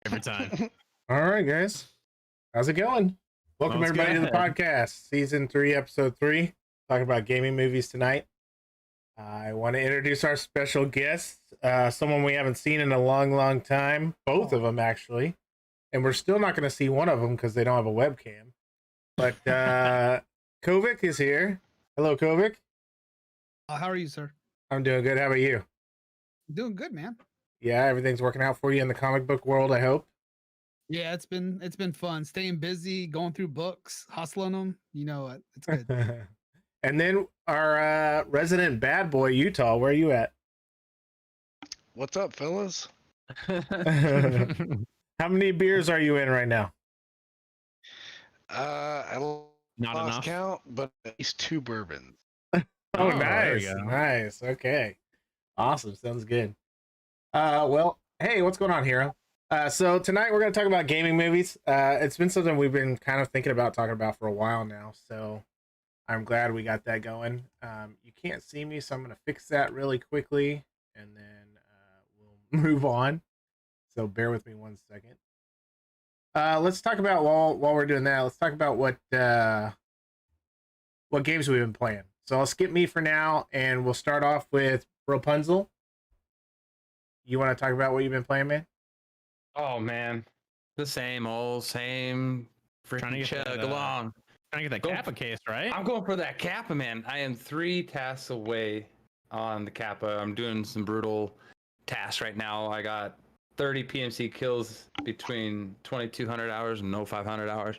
every time. All right, guys. How's it going? Welcome, Well, it's everybody, to the good. podcast, Season 3, Episode 3. Talking about gaming movies tonight. I want to introduce our special guests, someone we haven't seen in a long, long time. Both of them, actually. And we're still not going to see one of them because they don't have a webcam. But Kovic is here. Hello, Kovic. How are you, sir? I'm doing good. How about you? Doing good, man. Yeah, everything's working out for you in the comic book world, I hope. Yeah, it's been fun. Staying busy, going through books, hustling them. You know it. It's good. And then our resident bad boy, Utah. Where are you at? What's up, fellas? How many beers are you in right now? I Not lost enough. count, but at least 2 bourbons. Oh, there we nice. go. Nice. Okay. Awesome. Sounds good. Well, hey, what's going on, Hero? So tonight we're going to talk about gaming movies. It's been something we've been kind of thinking about talking about for a while now, so I'm glad we got that going. You can't see me, so I'm going to fix that really quickly, and then we'll move on. So bear with me 1 second. Let's talk about while we're doing that. Let's talk about what games we've been playing. So I'll skip me for now, and we'll start off with Rapunzel. You want to talk about what you've been playing, man? Oh man, the same Trying to freaking get chug that, along. Trying to get that Go- Kappa case, right? I'm going for that Kappa, man. I am 3 tasks away on the Kappa. I'm doing some brutal tasks right now. I got 30 PMC kills between 2,200 hours and 500 hours.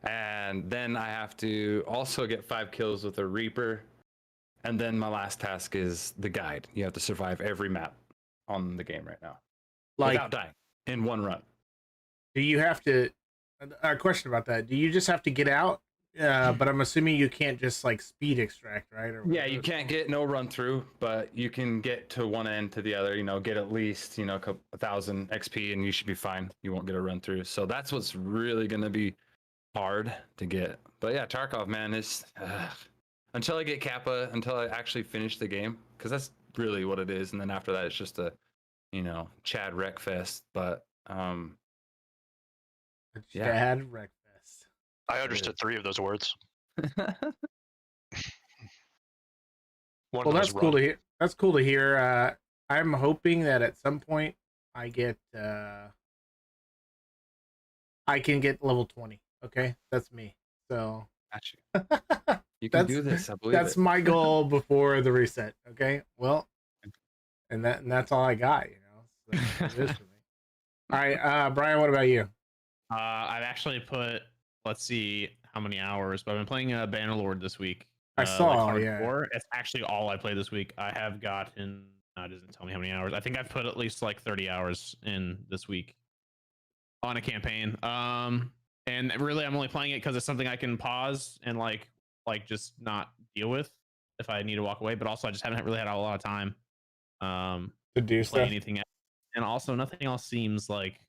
And then I have to also get 5 kills with a Reaper. And then my last task is the guide. You have to survive every map on the game right now without dying in 1 run. Do you have to? A question about that. Do you just have to get out? But I'm assuming you can't just like speed extract, right? Or Yeah, you can't get no run through, but you can get to one end to the other. You know, get at least 1,000 XP, and you should be fine. You won't get a run through. So that's what's really gonna be hard to get. But yeah, Tarkov, man, is until I get Kappa, until I actually finish the game, because that's really what it is. And then after that, it's just a Chad wreck fest. But yeah. Chad Wreckfest. I understood 3 of those words. One Well, was that's cool run. to hear. That's cool to hear. I'm hoping that at some point I get I can get level 20. Okay, that's me. So Got you can do this. I believe that's it. my goal before the reset. Okay, well, and that's all I got. So it is for me. All right, Brian, what about you? I've actually put, let's see how many hours, but I've been playing Bannerlord this week. I saw, like yeah. hardcore. It's actually all I played this week. I have gotten, it doesn't tell me how many hours. I think I've put at least like 30 hours in this week on a campaign. And really, I'm only playing it because it's something I can pause and like just not deal with if I need to walk away. But also, I just haven't really had a lot of time To do play stuff. anything else. And also, nothing else seems like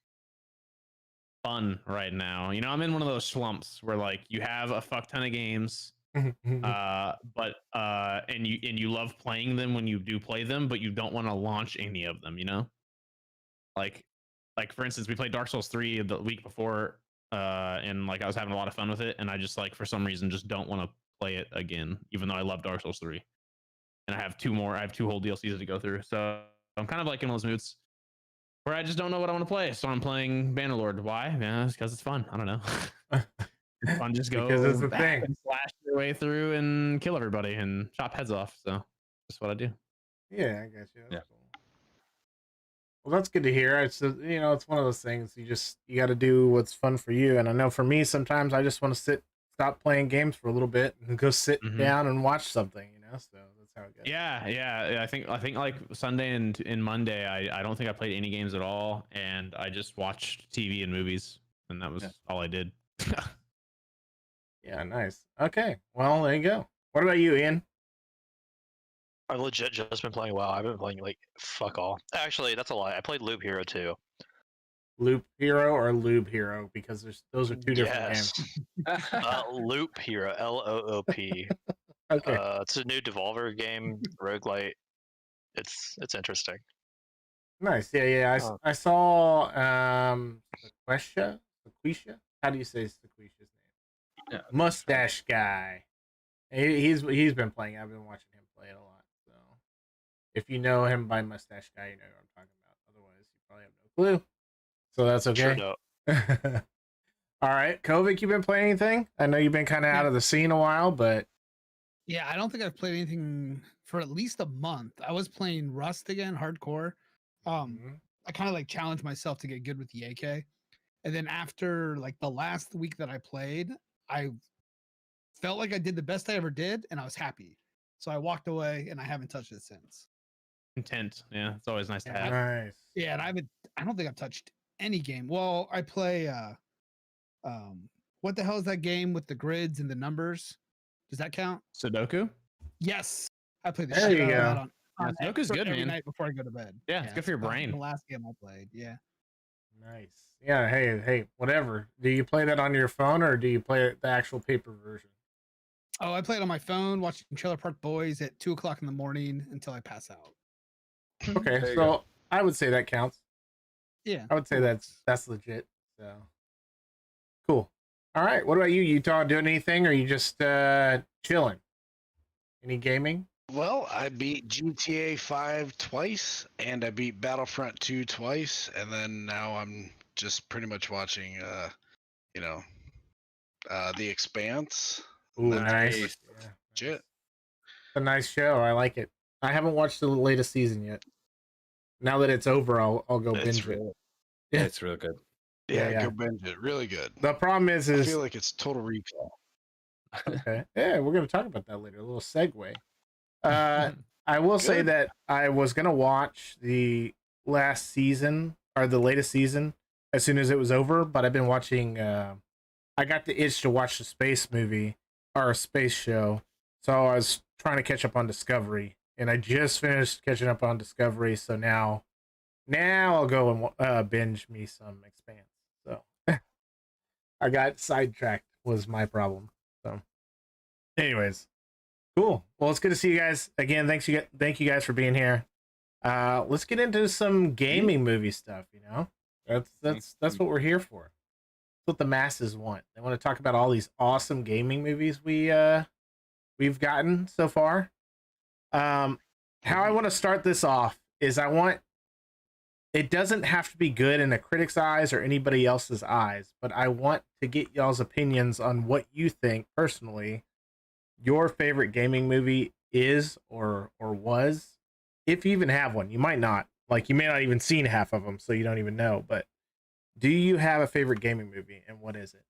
fun right now. I'm in one of those slumps where like you have a fuck ton of games, but and you love playing them when you do play them, but you don't want to launch any of them. Like for instance, we played Dark Souls 3 the week before, and like I was having a lot of fun with it, and I just like for some reason just don't want to play it again, even though I love Dark Souls 3, and I have 2 whole DLCs to go through. So I'm kind of like in those moods where I just don't know what I want to play. So I'm playing Bannerlord. Why? Yeah, it's because it's fun. I don't know. It's fun. Just go Because it's the back thing. and slash your way through and kill everybody and chop heads off. So that's what I do. Yeah, I guess. Yeah. Yeah. Cool. Well, that's good to hear. It's it's one of those things you got to do what's fun for you. And I know for me, sometimes I just want to stop playing games for a little bit and go sit down and watch something. So that's how it goes. Yeah. I think like Sunday and Monday, I don't think I played any games at all, and I just watched TV and movies, and that was all I did. Yeah, nice. Okay, well, there you go. What about you, Ian? I've legit just been playing WoW. I've been playing like fuck all. Actually, that's a lie. I played Loop Hero too. Loop Hero or Lube Hero? Because those are 2 different games. Loop Hero, LOOP. Okay. It's a new Devolver game, roguelite. It's interesting. Nice. Yeah. I saw Sequisha. How do you say Sequisha's name? Yeah. Mustache guy. He's been playing. I've been watching him play it a lot. So if you know him by Mustache guy, you know what I'm talking about. Otherwise, you probably have no clue. So that's okay. Sure don't. All right, Kovic, you been playing anything? I know you've been kind of out of the scene a while, but Yeah, I don't think I've played anything for at least a month. I was playing Rust again, hardcore. I kind of like challenged myself to get good with the AK. And then after like the last week that I played, I felt like I did the best I ever did and I was happy. So I walked away and I haven't touched it since. Content. Yeah, it's always nice to have. nice. Yeah, and I don't think I've touched any game. Well, I play what the hell is that game with the grids and the numbers? Does that count? Sudoku. Yes. I play the There shit you out of go. that Yeah, Sudoku's good, every man. night before I go to bed. Yeah, it's good for your probably brain. The last game I played. Yeah. Nice. Yeah. Hey. Whatever. Do you play that on your phone or do you play the actual paper version? Oh, I play it on my phone, watching Trailer Park Boys at 2:00 in the morning until I pass out. Okay, There you so go. I would say that counts. Yeah. I would say that's legit. So cool. All right. What about you, Utah? Doing anything, or you just chilling? Any gaming? Well, I beat GTA 5 twice, and I beat Battlefront 2 twice, and then now I'm just pretty much watching, The Expanse. Ooh, That's nice. Nice. Yeah, Shit. It's a nice show. I like it. I haven't watched the latest season yet. Now that it's over, I'll go It's binge it. really, Yeah. It's real good. yeah, Yeah. go binge it. Really good. The problem is I feel like it's Total Recall. okay. Yeah, we're gonna talk about that later. A little segue. I will say Good. that I was gonna watch the last season or the latest season as soon as it was over, but I've been watching. I got the itch to watch the space movie or a space show, so I was trying to catch up on Discovery, and I just finished catching up on Discovery. So now I'll go and binge me some Expanse. So I got sidetracked was my problem. So, anyways, cool. Well, it's good to see you guys again. Thank you guys for being here. Let's get into some gaming movie stuff. You know, that's what we're here for. That's what the masses want. They want to talk about all these awesome gaming movies we've gotten so far. How I want to start this off is it doesn't have to be good in a critic's eyes or anybody else's eyes, but I want to get y'all's opinions on what you think personally your favorite gaming movie is or was, if you even have one. You might not. Like, you may not even seen half of them, so you don't even know, but do you have a favorite gaming movie and what is it?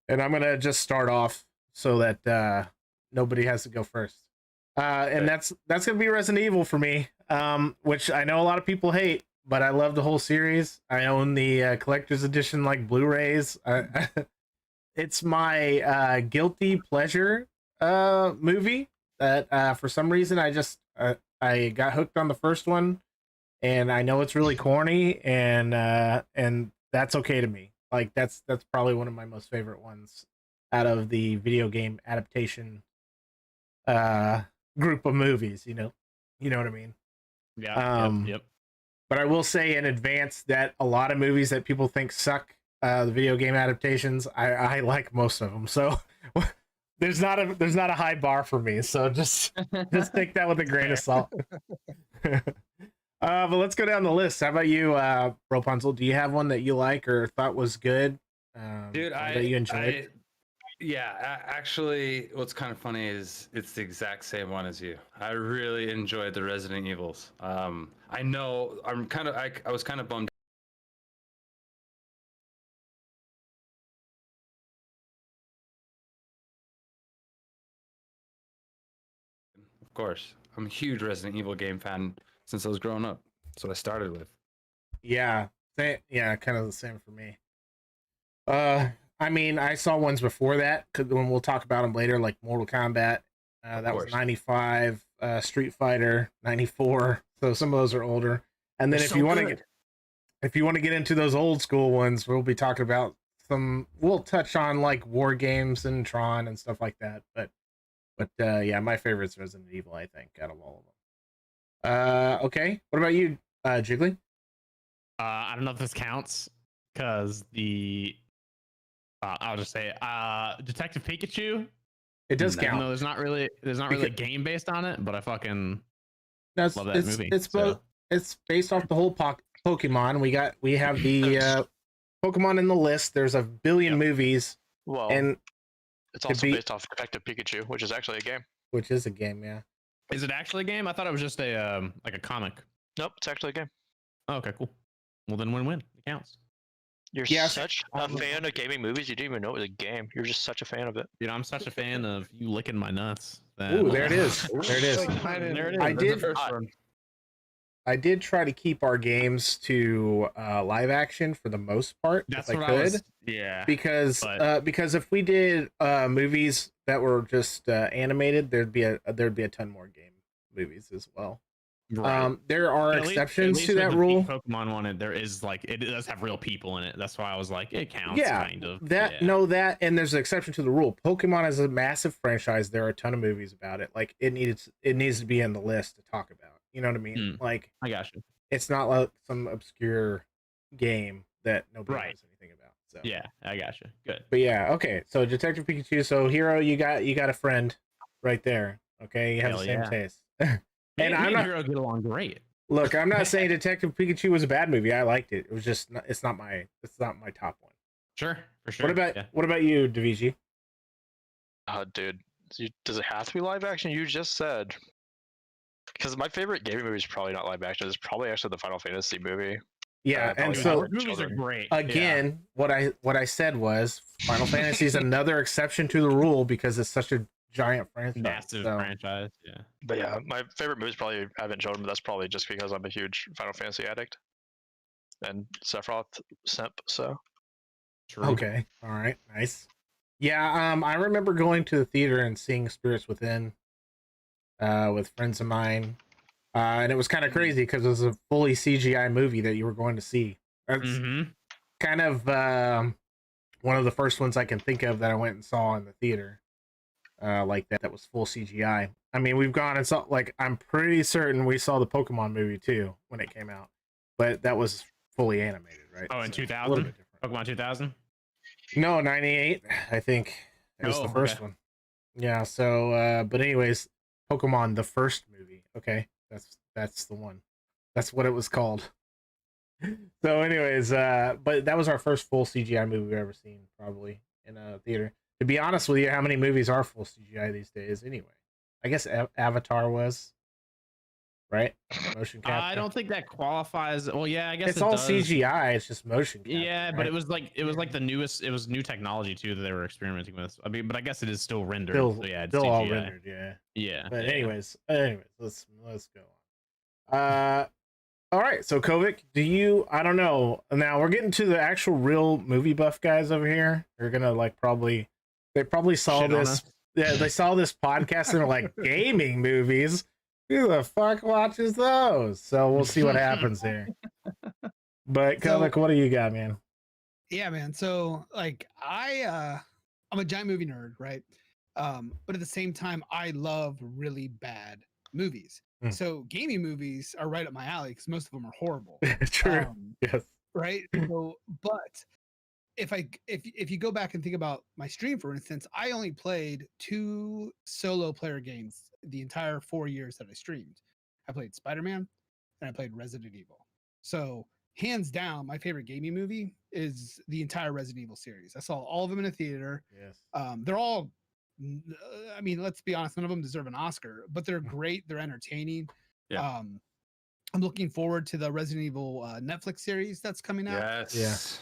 And I'm going to just start off so that nobody has to go first. And that's going to be Resident Evil for me, which I know a lot of people hate, but I love the whole series. I own the collector's edition, like Blu-rays. It's my guilty pleasure movie that for some reason I got hooked on the first one, and I know it's really corny, and that's okay to me. Like that's probably one of my most favorite ones out of the video game adaptation group of movies. You know what I mean? Yeah. Yep. But I will say in advance that a lot of movies that people think suck, the video game adaptations, I like most of them. So there's not a high bar for me. So just take that with a grain of salt. But let's go down the list. How about you, Rapunzel? Do you have one that you like or thought was good? Dude, that you enjoyed? Actually, what's kind of funny is it's the exact same one as you. I really enjoyed the Resident Evils. I know I was kind of bummed. Of course, I'm a huge Resident Evil game fan since I was growing up. That's what I started with. Yeah, kind of the same for me. I mean, I saw ones before that, when we'll talk about them later, like Mortal Kombat. That was 95, Street Fighter 94. So some of those are older. And then if you want to get into those old school ones, we'll be talking about we'll touch on like War Games and Tron and stuff like that. But yeah, my favorite's Resident Evil, I think, out of all of them. Okay. What about you, Jiggly? I don't know if this counts because I'll just say Detective Pikachu. It does Even count. though there's not really a game based on it, but I fucking That's love that movie. It's based off the whole Pokemon. We have the Pokemon in the list. There's a billion movies. Well, and it's also based off Detective Pikachu, which is actually a game. Which is a game, yeah. Is it actually a game? I thought it was just a like a comic. Nope, it's actually a game. Oh, okay, cool. Well, then win-win. It counts. You're such a fan of gaming movies, you didn't even know it was a game. You're just such a fan of it. Dude, I'm such a fan of you licking my nuts. Ooh, there it is. There it is. There it is. I There's did. the first one. I did try to keep our games to live action for the most part. That's if what I could. I was. Yeah. Because if we did movies that were just animated, there'd be a ton more game movies as well. Right. There are At exceptions least to with that the rule. Pokemon one, there is like it does have real people in it. That's why I was like, it counts. Yeah, kind of. that, and there's an exception to the rule. Pokemon is a massive franchise. There are a ton of movies about it. Like it needs to be in the list to talk about. You know what I mean? Like I got you. It's not like some obscure game that nobody knows anything about. So yeah, I got you. Good. But yeah, okay. So Detective Pikachu. So Hero, you got a friend right there. Okay, you have the same taste. And I'm not. Hero get along great. Look, I'm not saying Detective Pikachu was a bad movie. I liked it. It was just it's not my top one. Sure, for sure. What about you, Daviji? Dude, does it have to be live action? You just said. Because my favorite gaming movie is probably not live action. It's probably actually the Final Fantasy movie. Yeah, and so movies are great. Again, what I said was Final Fantasy is another exception to the rule because it's such a giant franchise. Massive franchise, yeah. But yeah, my favorite movies probably haven't shown, but that's probably just because I'm a huge Final Fantasy addict. And Sephiroth simp, so. True. Okay. All right. Nice. Yeah, I remember going to the theater and seeing Spirits Within with friends of mine. And it was kind of crazy because it was a fully CGI movie that you were going to see. That's kind of one of the first ones I can think of that I went and saw in the theater. Like that was full CGI. I mean, we've gone and saw, like, I'm pretty certain we saw the Pokemon movie too when it came out, but that was fully animated, right? Oh, in 2000? Pokemon 2000? No, 98, I think. It was the first one. Yeah, so, but anyways, Pokemon, the first movie. Okay, that's the one. That's what it was called. So anyways, but that was our first full CGI movie we've ever seen, probably, in a theater. To be honest with you, how many movies are full CGI these days anyway? I guess Avatar was, right? Motion capture. I don't think that qualifies. Well, yeah, I guess it's all CGI. It's just motion capture. Yeah, right? but it was like the newest. It was new technology too that they were experimenting with. I mean, but I guess it is still rendered. Still, so yeah, it's still CGI. all rendered. Yeah. Yeah. But anyways, let's go on. All right. So Kovic, I don't know. Now we're getting to the actual real movie buff guys over here. They're gonna they probably saw Shit this. Yeah, they saw this podcast and they're like, gaming movies. Who the fuck watches those? So we'll see what happens here. But Kovic, what do you got, man? Yeah, man. So like I'm a giant movie nerd, right? But at the same time, I love really bad movies. So gaming movies are right up my alley because most of them are horrible. True. Yes. Right. So, but if you go back and think about my stream, for instance, I only played 2 solo player games the entire 4 years that I streamed. I played Spider-Man and I played Resident Evil. So hands down, my favorite gaming movie is the entire Resident Evil series. I saw all of them in a theater. Yes. They're all, I mean, let's be honest, none of them deserve an Oscar, but they're great. They're entertaining. Yeah. I'm looking forward to the Resident Evil Netflix series that's coming out. Yes.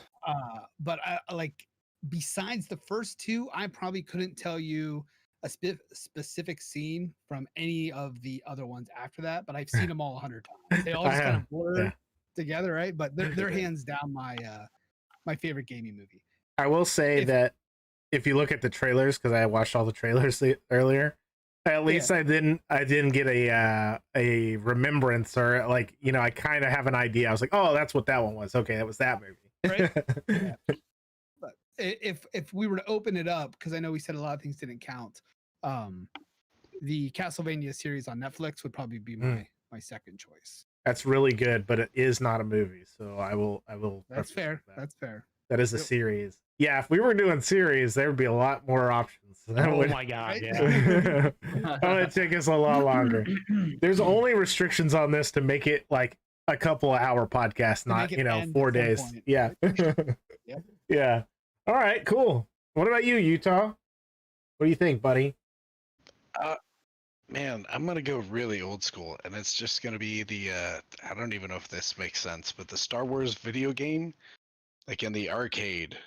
But I like, besides the first 2, I probably couldn't tell you a specific scene from any of the other ones after that, but I've seen them all 100 times. They all just kind of blur together, right? But they're hands down my favorite gaming movie. I will say that if you look at the trailers, because I watched all the trailers earlier, at least I didn't get a remembrance, or like, you know, I kind of have an idea. I was like, oh, that's what that one was. Okay, that was that movie. Right. Yeah. But if we were to open it up, because I know we said a lot of things didn't count, the Castlevania series on Netflix would probably be my second choice. That's really good, but it is not a movie. So I will. That's preface fair. that. That's fair. That is a series. Yeah, if we were doing series, there would be a lot more options. That Oh would, my god, Right? yeah. that would take us a lot longer. There's only restrictions on this to make it like a couple hour podcast, not make it end 4 at some days. point. Yeah. Yep. Yeah. All right, cool. What about you, Utah? What do you think, buddy? Man, I'm gonna go really old school, and it's just gonna be the I don't even know if this makes sense, but the Star Wars video game, like in the arcade,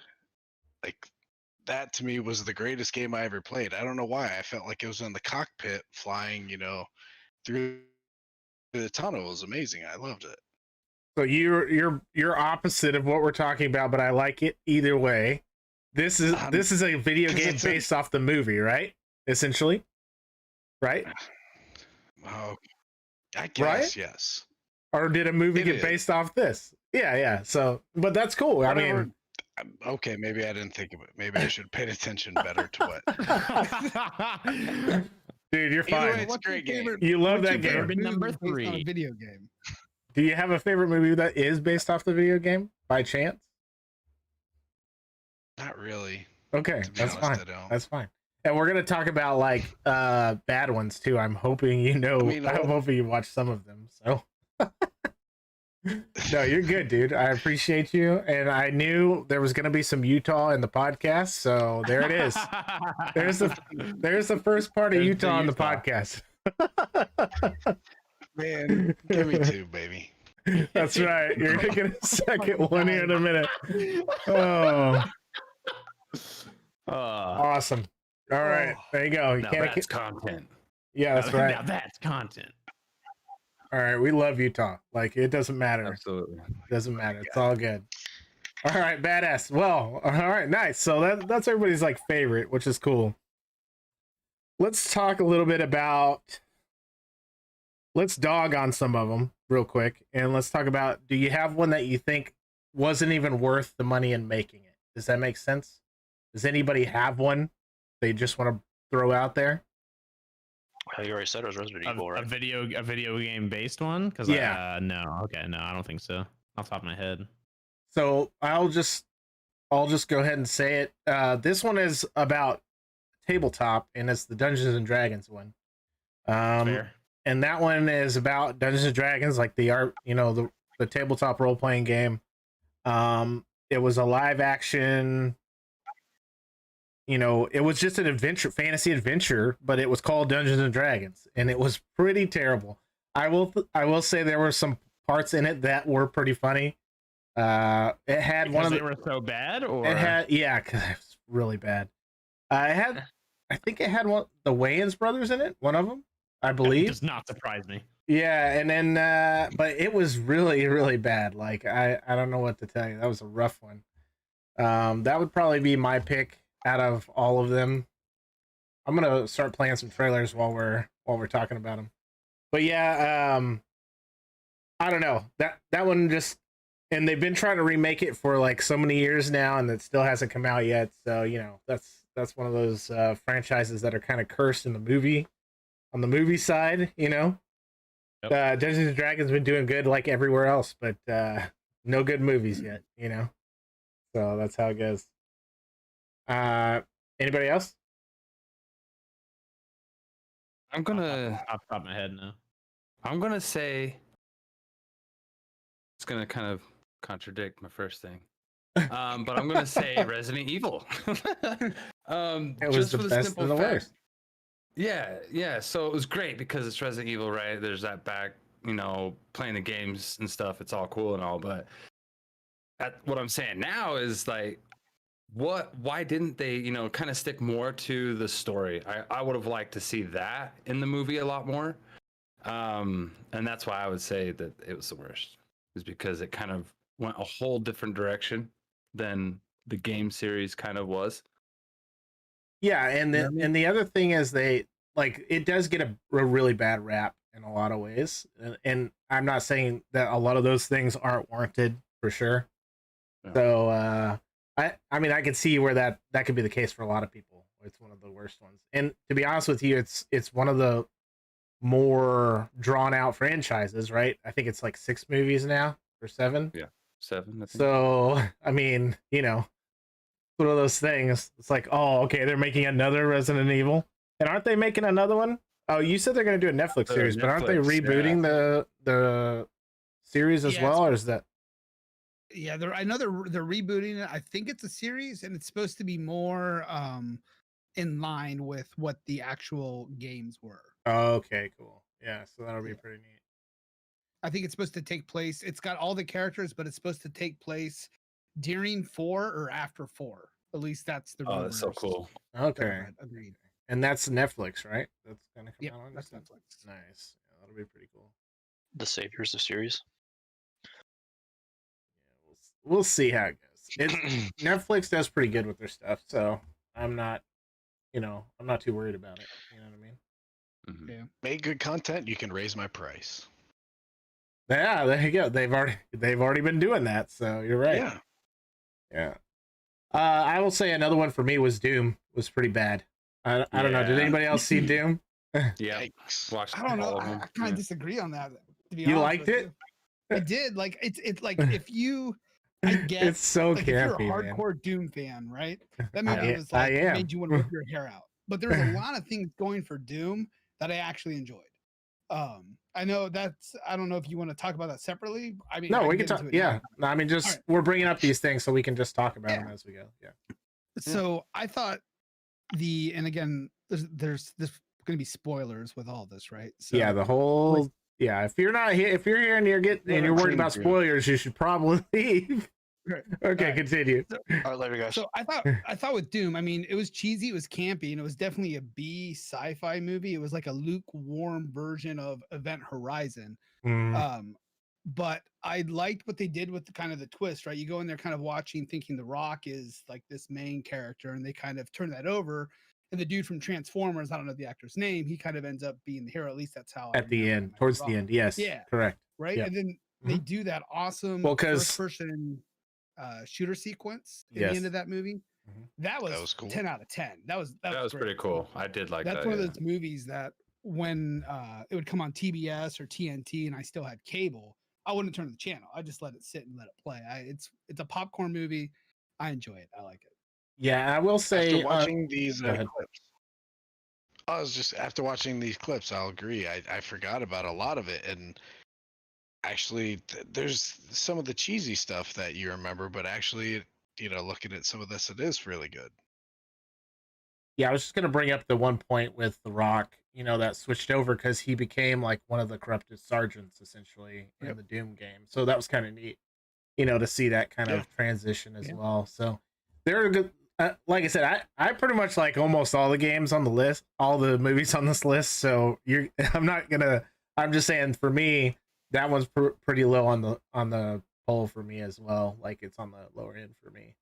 like that to me was the greatest game I ever played. I don't know why. I felt like it was in the cockpit flying, through the tunnel. It was amazing. I loved it. So you're opposite of what we're talking about, but I like it either way. This is a video 'cause game it's based off the movie, right? Essentially, right? Oh, I Right? guess yes. Or did a movie It get is. based off this? Yeah. So, but that's cool. I Whatever. mean, Okay, maybe I didn't think of it. Maybe I should have paid attention better to what. dude, you're Either fine. way, it's a great game. You love What's that your game. favorite Number movie based on a 3. video game? Do you have a favorite movie that is based off the video game by chance? Not really. Okay, To be that's honest, fine. I don't. That's fine. And we're gonna talk about like bad ones too. I'm hoping you know. I mean, I'm hoping you watch some of them. So no, you're good, dude. I appreciate you, and I knew there was gonna be some Utah in the podcast, so there it is. There's the first part of There's the Utah in the Utah. podcast. Man, give me 2, baby. That's right. You're gonna get a second one here in a minute. Oh, awesome. All right, there you go. You now can't. that's content. Yeah, that's Now right. that's content. All right, we love Utah. Like it doesn't matter. Absolutely. It doesn't matter. It's all good. All right, badass. Well, all right, nice. So that's everybody's like favorite, which is cool. Let's talk a little bit about. Let's dog on some of them real quick, and let's talk about. Do you have one that you think wasn't even worth the money in making it? Does that make sense? Does anybody have one they just want to throw out there? You already said it was Resident Evil, A right? video game based one? Because Yeah. no, okay, no, I don't think so. Off the top of my head. So I'll just go ahead and say it. This one is about tabletop, and it's the Dungeons and Dragons one. Fair. And that one is about Dungeons and Dragons, like the art, the tabletop role playing game. It was a live action. It was just an fantasy adventure, but it was called Dungeons and Dragons, and it was pretty terrible. I will say there were some parts in it that were pretty funny. It had one of they were so bad, or it had, yeah, because it was really bad. I think it had the Wayans brothers in it. One of them, I It believe. does not surprise me. Yeah, and then but it was really, really bad. Like I don't know what to tell you. That was a rough one. That would probably be my pick out of all of them. I'm gonna start playing some trailers while we're talking about them. But yeah, I don't know. That one just, and they've been trying to remake it for like so many years now, and it still hasn't come out yet. So that's one of those franchises that are kind of cursed in the movie, on the movie side. Yep. Dungeons and Dragons been doing good like everywhere else, but no good movies yet. So that's how it goes. Anybody else? I'm gonna Off the top of my head, no. say it's gonna kind of contradict my first thing. But I'm gonna say Resident Evil. It was just the for best simple and the fact- worst. Yeah. So it was great because it's Resident Evil, right? There's that back, playing the games and stuff. It's all cool and all, but what I'm saying now is like, why didn't they, kind of stick more to the story? I would have liked to see that in the movie a lot more. And that's why I would say that it was the worst, is because it kind of went a whole different direction than the game series kind of was. Yeah, and the other thing is it does get a really bad rap in a lot of ways, and I'm not saying that a lot of those things aren't warranted for sure. Yeah. So I mean I can see where that could be the case for a lot of people. It's one of the worst ones, and to be honest with you, it's one of the more drawn out franchises, right? I think it's like 6 movies now or 7. Yeah, 7. I think. So, I mean, one of those things. It's like, oh, okay, they're making another Resident Evil. And aren't they making another one? Oh, you said they're going to do a Netflix series, but aren't they rebooting the series as well, or is that? Yeah, I know they're rebooting it. I think it's a series, and it's supposed to be more in line with what the actual games were. Oh, okay, cool. Yeah, so that'll be pretty neat. I think it's supposed to take place. It's got all the characters, but it's supposed to take place during 4 or after 4. At least that's the. Oh, that's so cool. Okay, agreed. And that's Netflix, right? That's gonna come out on. That's Netflix. Nice. Yeah, that'll be pretty cool. The Saviors of series. Yeah, we'll see how it goes. Netflix does pretty good with their stuff, so I'm not, I'm not too worried about it. You know what I mean? Mm-hmm. Yeah. Make good content, you can raise my price. Yeah, there you go. They've already been doing that, so you're right. Yeah. Yeah. I will say another one for me was Doom. Was pretty bad. I don't know. Did anybody else see Doom? Yeah. Yikes. Watched I don't know. all of I them. kind of disagree on that. To be You honest liked with it? you. I did. Like it's like if you, I get It's so like if you're a campy, man. hardcore Doom fan, right? That movie I was like am. made you want to rip your hair out. But there's a lot of things going for Doom that I actually enjoyed. I know I don't know if you want to talk about that separately. I mean, No, I we can can get talk. into it Yeah, now. no, I mean, just All right. we're bringing up these things so we can just talk about them as we go. Yeah. So I thought and again, there's going to be spoilers with all this, right? So Yeah, the whole. Yeah, if you're not here, if you're here and you're worried about spoilers, you should probably leave. Right. Okay, All right. continue. All right, later, guys. So I thought with Doom, I mean, it was cheesy, it was campy, and it was definitely a B sci-fi movie. It was like a lukewarm version of Event Horizon. Mm, But I liked what they did with the kind of the twist, right? You go in there kind of watching, thinking The Rock is like this main character, and they kind of turn that over. And the dude from Transformers, I don't know the actor's name, he kind of ends up being the hero. At least that's how at the end, towards the end, yes. Yeah. Correct. Right. Yeah. And then they do that awesome Well, 'cause- first person shooter sequence at Yes. the end of that movie. Mhm. That was cool. 10 out of 10. That was was great. pretty cool. I did like That's that. one Yeah. of those movies that when it would come on TBS or TNT and I still had cable, I wouldn't turn the channel. I just let it sit and let it play. It's a popcorn movie. I enjoy it. I like it. Yeah, I will say. After watching these go ahead. clips, after watching these clips, I'll agree. I forgot about a lot of it, and actually, there's some of the cheesy stuff that you remember, but actually, looking at some of this, it is really good. Yeah, I was just gonna bring up the one point with The Rock, that switched over because he became like one of the corrupted sergeants essentially in the Doom game. So that was kind of neat, to see that kind of transition as well. So they're good. Like I said, I pretty much like almost all the games on the list, all the movies on this list. So I'm just saying for me, that one's pretty low on the poll for me as well. Like it's on the lower end for me.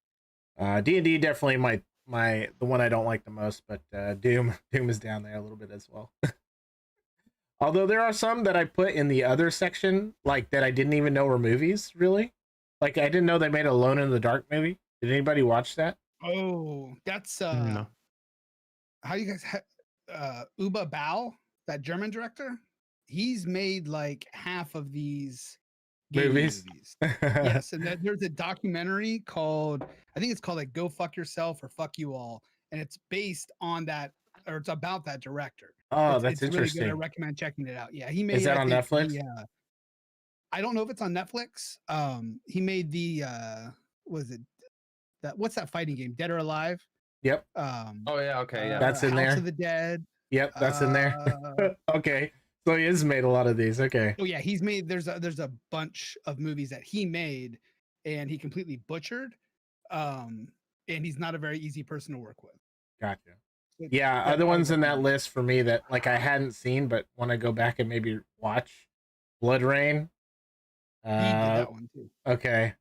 D&D definitely the one I don't like the most, but Doom is down there a little bit as well. Although there are some that I put in the other section, like that I didn't even know were movies, really. Like I didn't know they made a Alone in the Dark movie. Did anybody watch that? Oh, that's No. how you guys Uwe Boll, that German director? He's made like half of these Movies? Yes, and there's a documentary called, I think it's called like Go Fuck Yourself or Fuck You All, and it's based on that, or it's about that director. Oh, it's that's really interesting. good. I recommend checking it out. Yeah, he made. Is that on Netflix? Yeah, I don't know if it's on Netflix. He made the what's that fighting game? Dead or Alive? Yep. Oh yeah. Okay. Yeah. That's in House there. of the Dead. Yep, that's in there. Okay. So he has made a lot of these. Okay. Oh yeah, he's made. There's a bunch of movies that he made, and he completely butchered. And he's not a very easy person to work with. Gotcha. So Yeah, that's other why I ones in that recommend list for me that like I hadn't seen but want to go back and maybe watch Blood Rain. it. He did that one too. Okay.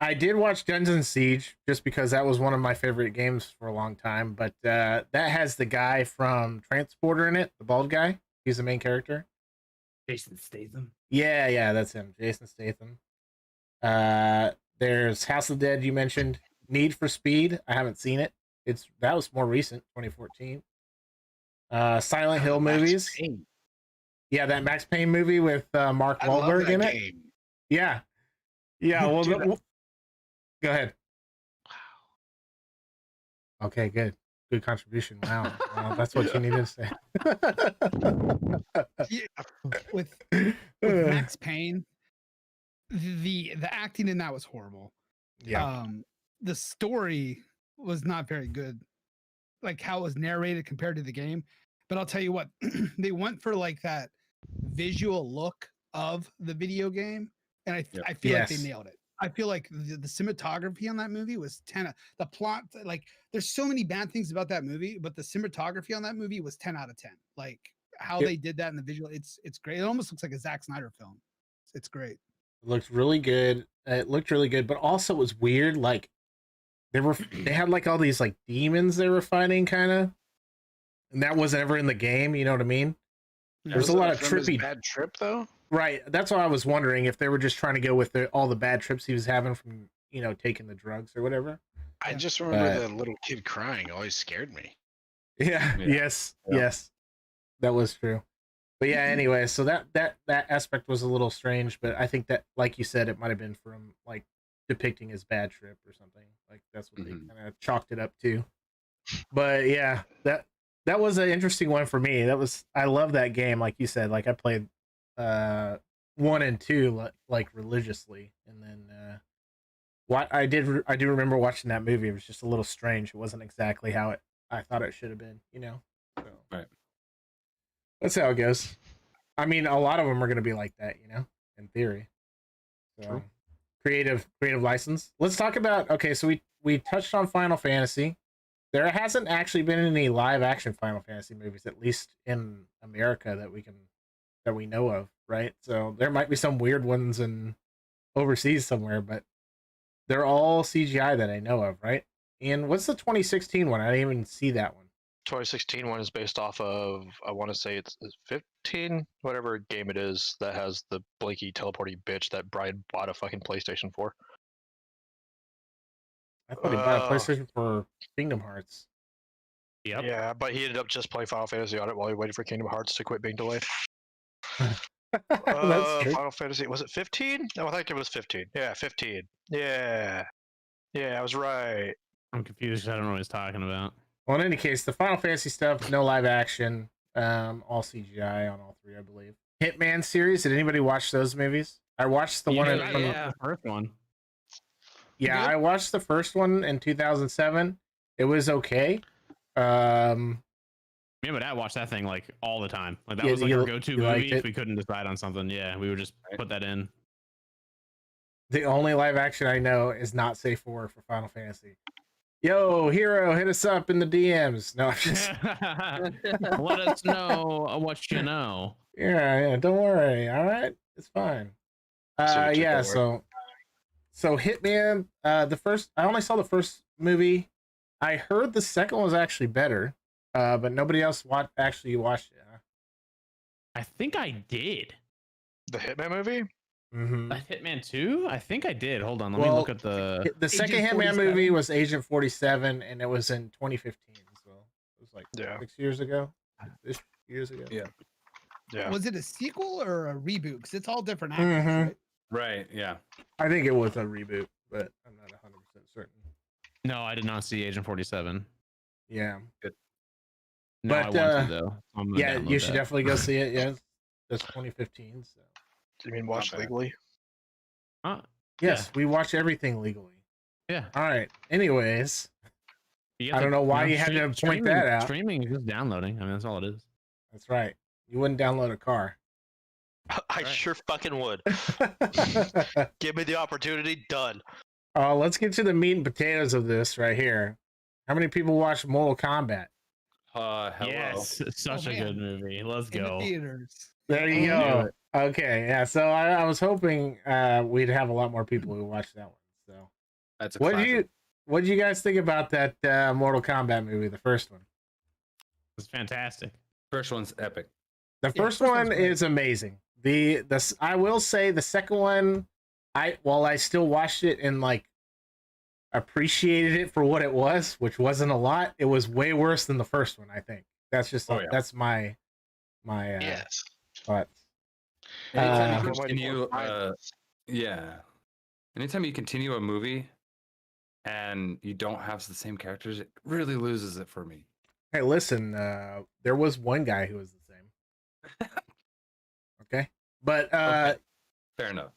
I did watch Dungeon Siege just because that was one of my favorite games for a long time, but that has the guy from Transporter in it, the bald guy. He's the main character. Jason Statham. Yeah, that's him, Jason Statham. There's House of the Dead you mentioned. Need for Speed. I haven't seen it. That was more recent, 2014. Silent Hill Max movies. Payne. Yeah, that Max Payne movie with Mark I love Wahlberg that in it. game. Yeah, yeah. Well, Dude, go ahead. Okay, good. Good contribution. Wow. That's what you needed to say. With Max Payne, the acting in that was horrible. Yeah. The story was not very good, like how it was narrated compared to the game. But I'll tell you what, they went for like that visual look of the video game, and I feel like they Yes. nailed it. I feel like the cinematography on that movie was 10. The plot, like, there's so many bad things about that movie, but the cinematography on that movie was 10 out of 10. Like how Yep. they did that in the visual, it's great. It almost looks like a Zack Snyder film. It's great. It looked really good. It looked really good, but also it was weird. Like they had like all these like demons they were fighting, kind of, and that wasn't ever in the game. You know what I mean? There's a lot of from his trippy. bad trip though. Right. That's why I was wondering if they were just trying to go with all the bad trips he was having from, taking the drugs or whatever. I just remember the little kid crying always scared me. Yeah. Yeah. Yes. Yeah. Yes. That was true. But yeah, anyway, so that aspect was a little strange, but I think that, like you said, it might have been from like depicting his bad trip or something. Like that's what they kind of chalked it up to. But yeah, that was an interesting one for me. I love that game, like you said. Like I played 1 and 2 like religiously, and then what I do remember watching that movie. It was just a little strange. It wasn't exactly how I thought it should have been. So, Right. that's how it goes. I mean, a lot of them are going to be like that, in theory. So, True. creative license. Let's talk about. Okay, so we touched on Final Fantasy. There hasn't actually been any live action Final Fantasy movies, at least in America, that we know of, right? So there might be some weird ones in overseas somewhere, but they're all CGI that I know of, right? And what's the 2016 one? I didn't even see that one. 2016 one is based off of, I want to say it's 15, whatever game it is that has the blinky teleporty bitch that Brian bought a fucking PlayStation for. I thought he bought a PlayStation for Kingdom Hearts. Yep. Yeah, but he ended up just playing Final Fantasy on it while he waited for Kingdom Hearts to quit being delayed. That's true. Final Fantasy, was it 15? No, I think it was 15. Yeah, 15. Yeah, I was right. I'm confused. I don't know what he's talking about. Well, in any case, the Final Fantasy stuff, no live action, all CGI on all 3, I believe. Hitman series. Did anybody watch those movies? I watched the one. Yeah, first one. Yeah, Good? I watched the first one in 2007. It was okay. Me and my dad watched that thing like all the time. Like that was like our go-to movie if we couldn't decide on something. Yeah, we would just put that in. The only live action I know is Not Safe for Work for Final Fantasy. Yo, Hero, hit us up in the DMs. No, I'm just... Let us know what you know. Yeah, don't worry. All right, it's fine. Yeah, so Hitman, the first, I only saw the first movie. I heard the second one was actually better, but nobody else actually watched it. Huh? I think I did. The Hitman movie? Mm-hmm. Hitman 2? I think I did. Hold on, let me look at the second Agent Hitman 47. movie was Agent 47, and it was in 2015. So it was like 6 years ago. 6 years ago. Yeah. Was it a sequel or a reboot? Because it's all different actors, Mhm. right? Right. Yeah. I think it was a reboot, but I'm not 100% certain. No, I did not see Agent 47. Yeah. No, But, I want to though. I'm gonna Yeah, download you should that. definitely go see it. Yeah, that's 2015. So Do you mean watch Not bad. legally? yes, we watch everything legally. Yeah. All right. Anyways, You I don't know why you had to point that out. Streaming is just downloading. I mean, that's all it is. that's right. You wouldn't download a car. I sure fucking would. Give me the opportunity, done. Let's get to the meat and potatoes of this right here. How many people watch Mortal Kombat? Hello. Yes, such Oh, a man. good movie. Let's In the go. theaters. There you go. Okay, yeah. So I was hoping we'd have a lot more people who watch that one. So That's a what classic. do you guys think about that Mortal Kombat movie, the first one? It's fantastic. First one's epic. The Yeah, first first one one's great. is amazing. I will say the second one, while I still watched it and like appreciated it for what it was, which wasn't a lot, it was way worse than the first one, I think. That's just Oh, yeah. that's my Yes. thoughts. Anytime Uh, you Go continue, violence. yeah. Anytime you continue a movie and you don't have the same characters, it really loses it for me. Hey, listen, there was one guy who was the same. Okay. But Okay, fair enough.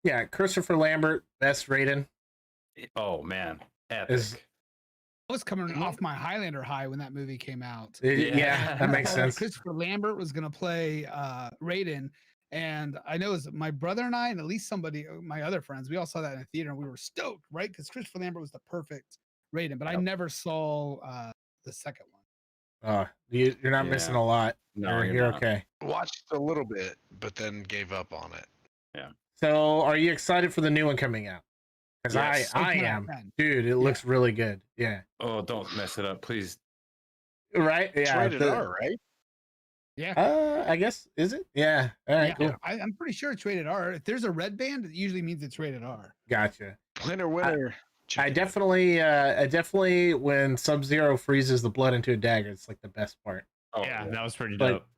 yeah, Christopher Lambert, best rated. Oh man, epic. Is- I was coming off my Highlander high when that movie came out. Yeah, that makes sense. Christopher Lambert was gonna play Raiden, and I know it was my brother and I, and at least somebody, my other friends, we all saw that in the theater, and we were stoked, right? Because Christopher Lambert was the perfect Raiden, but I never saw the second one. You're not Yeah. missing a lot. No, you're not. okay. Watched a little bit, but then gave up on it. So, are you excited for the new one coming out? Because Yes. I 10 out am, of 10. dude. It looks really good. Yeah. Oh, don't mess it up, please. Right. It's Yeah. rated R, right? Yeah. I guess is it? Yeah. All right. Yeah, Cool. I'm pretty sure it's rated R. If there's a red band, it usually means it's rated R. Gotcha. Winner. I definitely, when Sub-Zero freezes the blood into a dagger, it's like the best part. Oh, Yeah, that was pretty Like- dope.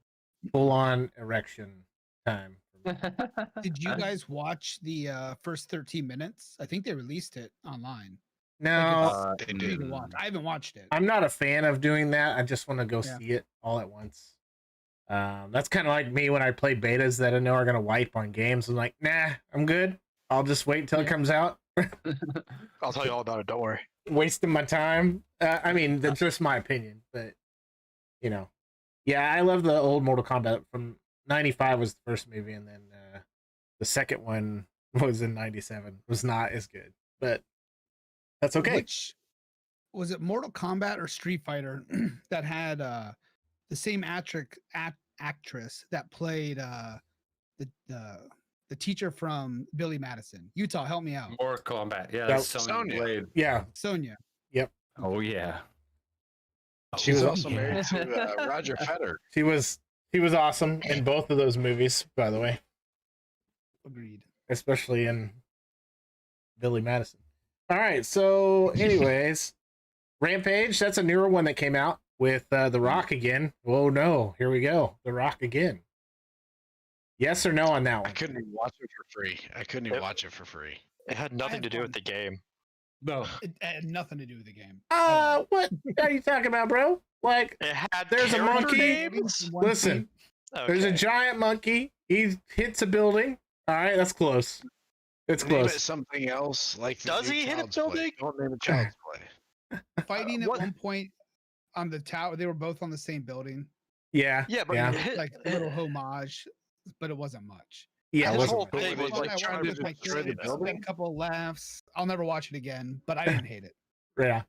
Full on erection time. Did you guys watch the first 13 minutes? I think they released it online. No, They For me did. to watch. I haven't watched it. I'm not a fan of doing that. I just want to go Yeah. see it all at once. That's kind of like me when I play betas that I know are gonna wipe on games. I'm like, nah, I'm good. I'll just wait until it Yeah. comes out. I'll tell you all about it. Don't worry. Wasting my time. I mean, that's just my opinion, but you know, yeah, I love the old Mortal Kombat from '95 was the first movie, and then the second one was in '97. Was not as good, but that's okay. Which was it, Mortal Kombat or Street Fighter, that had the same actress that played the teacher from Billy Madison? Utah, help me out. More combat. Yeah, That- that's Sonya Sonya. Blade. Yeah, Sonia. Oh yeah. She She's was also yeah. married to Roger Federer. she was awesome in both of those movies, by the way, Agreed. especially in Billy Madison. All right, so anyways, Rampage, that's a newer one that came out with The Rock again. Oh no, here we go. The Rock again. Yes or no on that I one? couldn't even watch it for free. It had nothing to do with the game. No. It had nothing to do with the game. What are you talking about, bro? Like, It had There's a character monkey. names? One listen, scene. there's a Okay. giant monkey. He hits a building. All right, that's close. It's Name it close. something else. Like the Does new he hit a Child's Play. building? Don't name it Child's Play. Fighting at what- one point on the tower. They were both on the same building. Yeah, Yeah, but yeah. Like a little homage, but it wasn't much. Yeah, I it his just wasn't whole much. thing But was were they like I trying watched to with my destroy the kids, building? a couple of laughs. I'll never watch it again, but I didn't hate it. Yeah.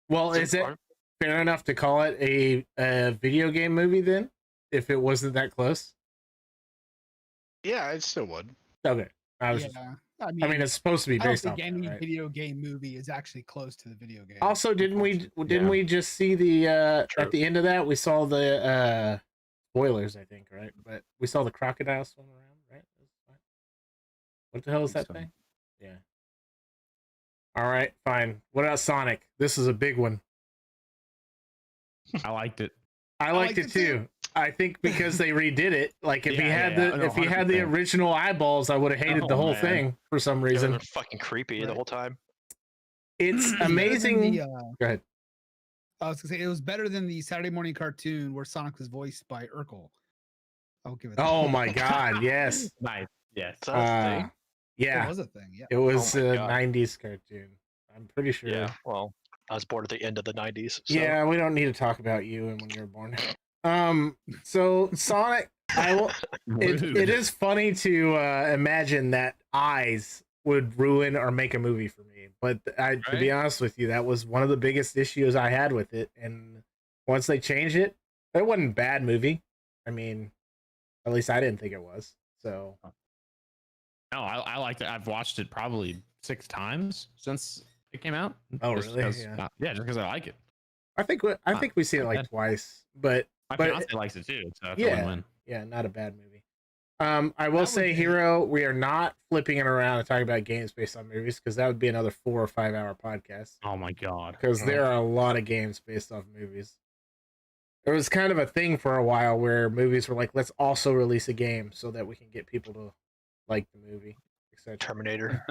Well, So is it are- fair enough to call it a video game movie then? If it wasn't that close? Yeah, I still would. Okay. I Yeah, I mean, it's supposed to be I don't based think off any that, right? video game movie is actually close to the video game. Also, didn't Yeah. we just see the True. at the end of that we saw the spoilers, I think, right? But we saw the crocodile swim around, right? What the hell is that So- thing? Yeah. All right, fine. What about Sonic? This is a big one. I liked it. I liked it too. I think because they redid it. Like if he Yeah, had yeah, the no, if he had the 100%. original eyeballs, I would have hated the Oh, whole man. thing for some They reason. were fucking creepy the Right. whole time. It's Better than amazing. the, Go ahead. I was gonna say it was better than the Saturday morning cartoon where Sonic was voiced by Urkel. I'll give it. That. Oh my god, yes. Nice. Yes. Is that a thing? It Yeah. was a thing. Yeah. It was Oh my a God. 90s cartoon. I'm pretty sure. Yeah. Well, I was born at the end of the 90s. So. Yeah, we don't need to talk about you and when you were born. So Sonic, it is funny to imagine that eyes would ruin or make a movie for me. But to be honest with you, that was one of the biggest issues I had with it. And once they changed it, it wasn't a bad movie. I mean, at least I didn't think it was. So No, I liked it. I've watched it probably 6 times since it came out. Oh, Just really? 'cause- Yeah. yeah, just because I like it. I think we've seen it like bad. twice, but My But- fiance likes it too, so it's Yeah. a win-win. yeah, not a bad movie. I will That say, would be- Hero, we are not flipping it around and talking about games based on movies because that would be another 4 or 5 hour podcast. Oh my god. Because there are a lot of games based off movies. there was kind of a thing for a while where movies were like, let's also release a game so that we can get people to like the movie, etc. Terminator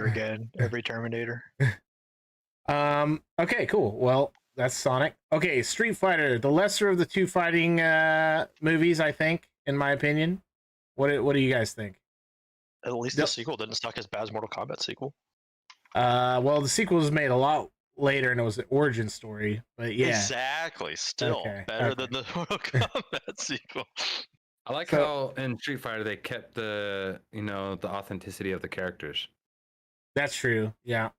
again. Every Terminator. Okay, cool. Well, that's Sonic. Okay, Street Fighter, the lesser of the two fighting movies, I think, in my opinion. What do you guys think? At least the sequel didn't suck as bad as Mortal Kombat sequel. Well, the sequel was made a lot later and it was an origin story, but yeah. Exactly. Still better than the Mortal Kombat sequel. I like how in Street Fighter they kept the the authenticity of the characters. That's true. Yeah.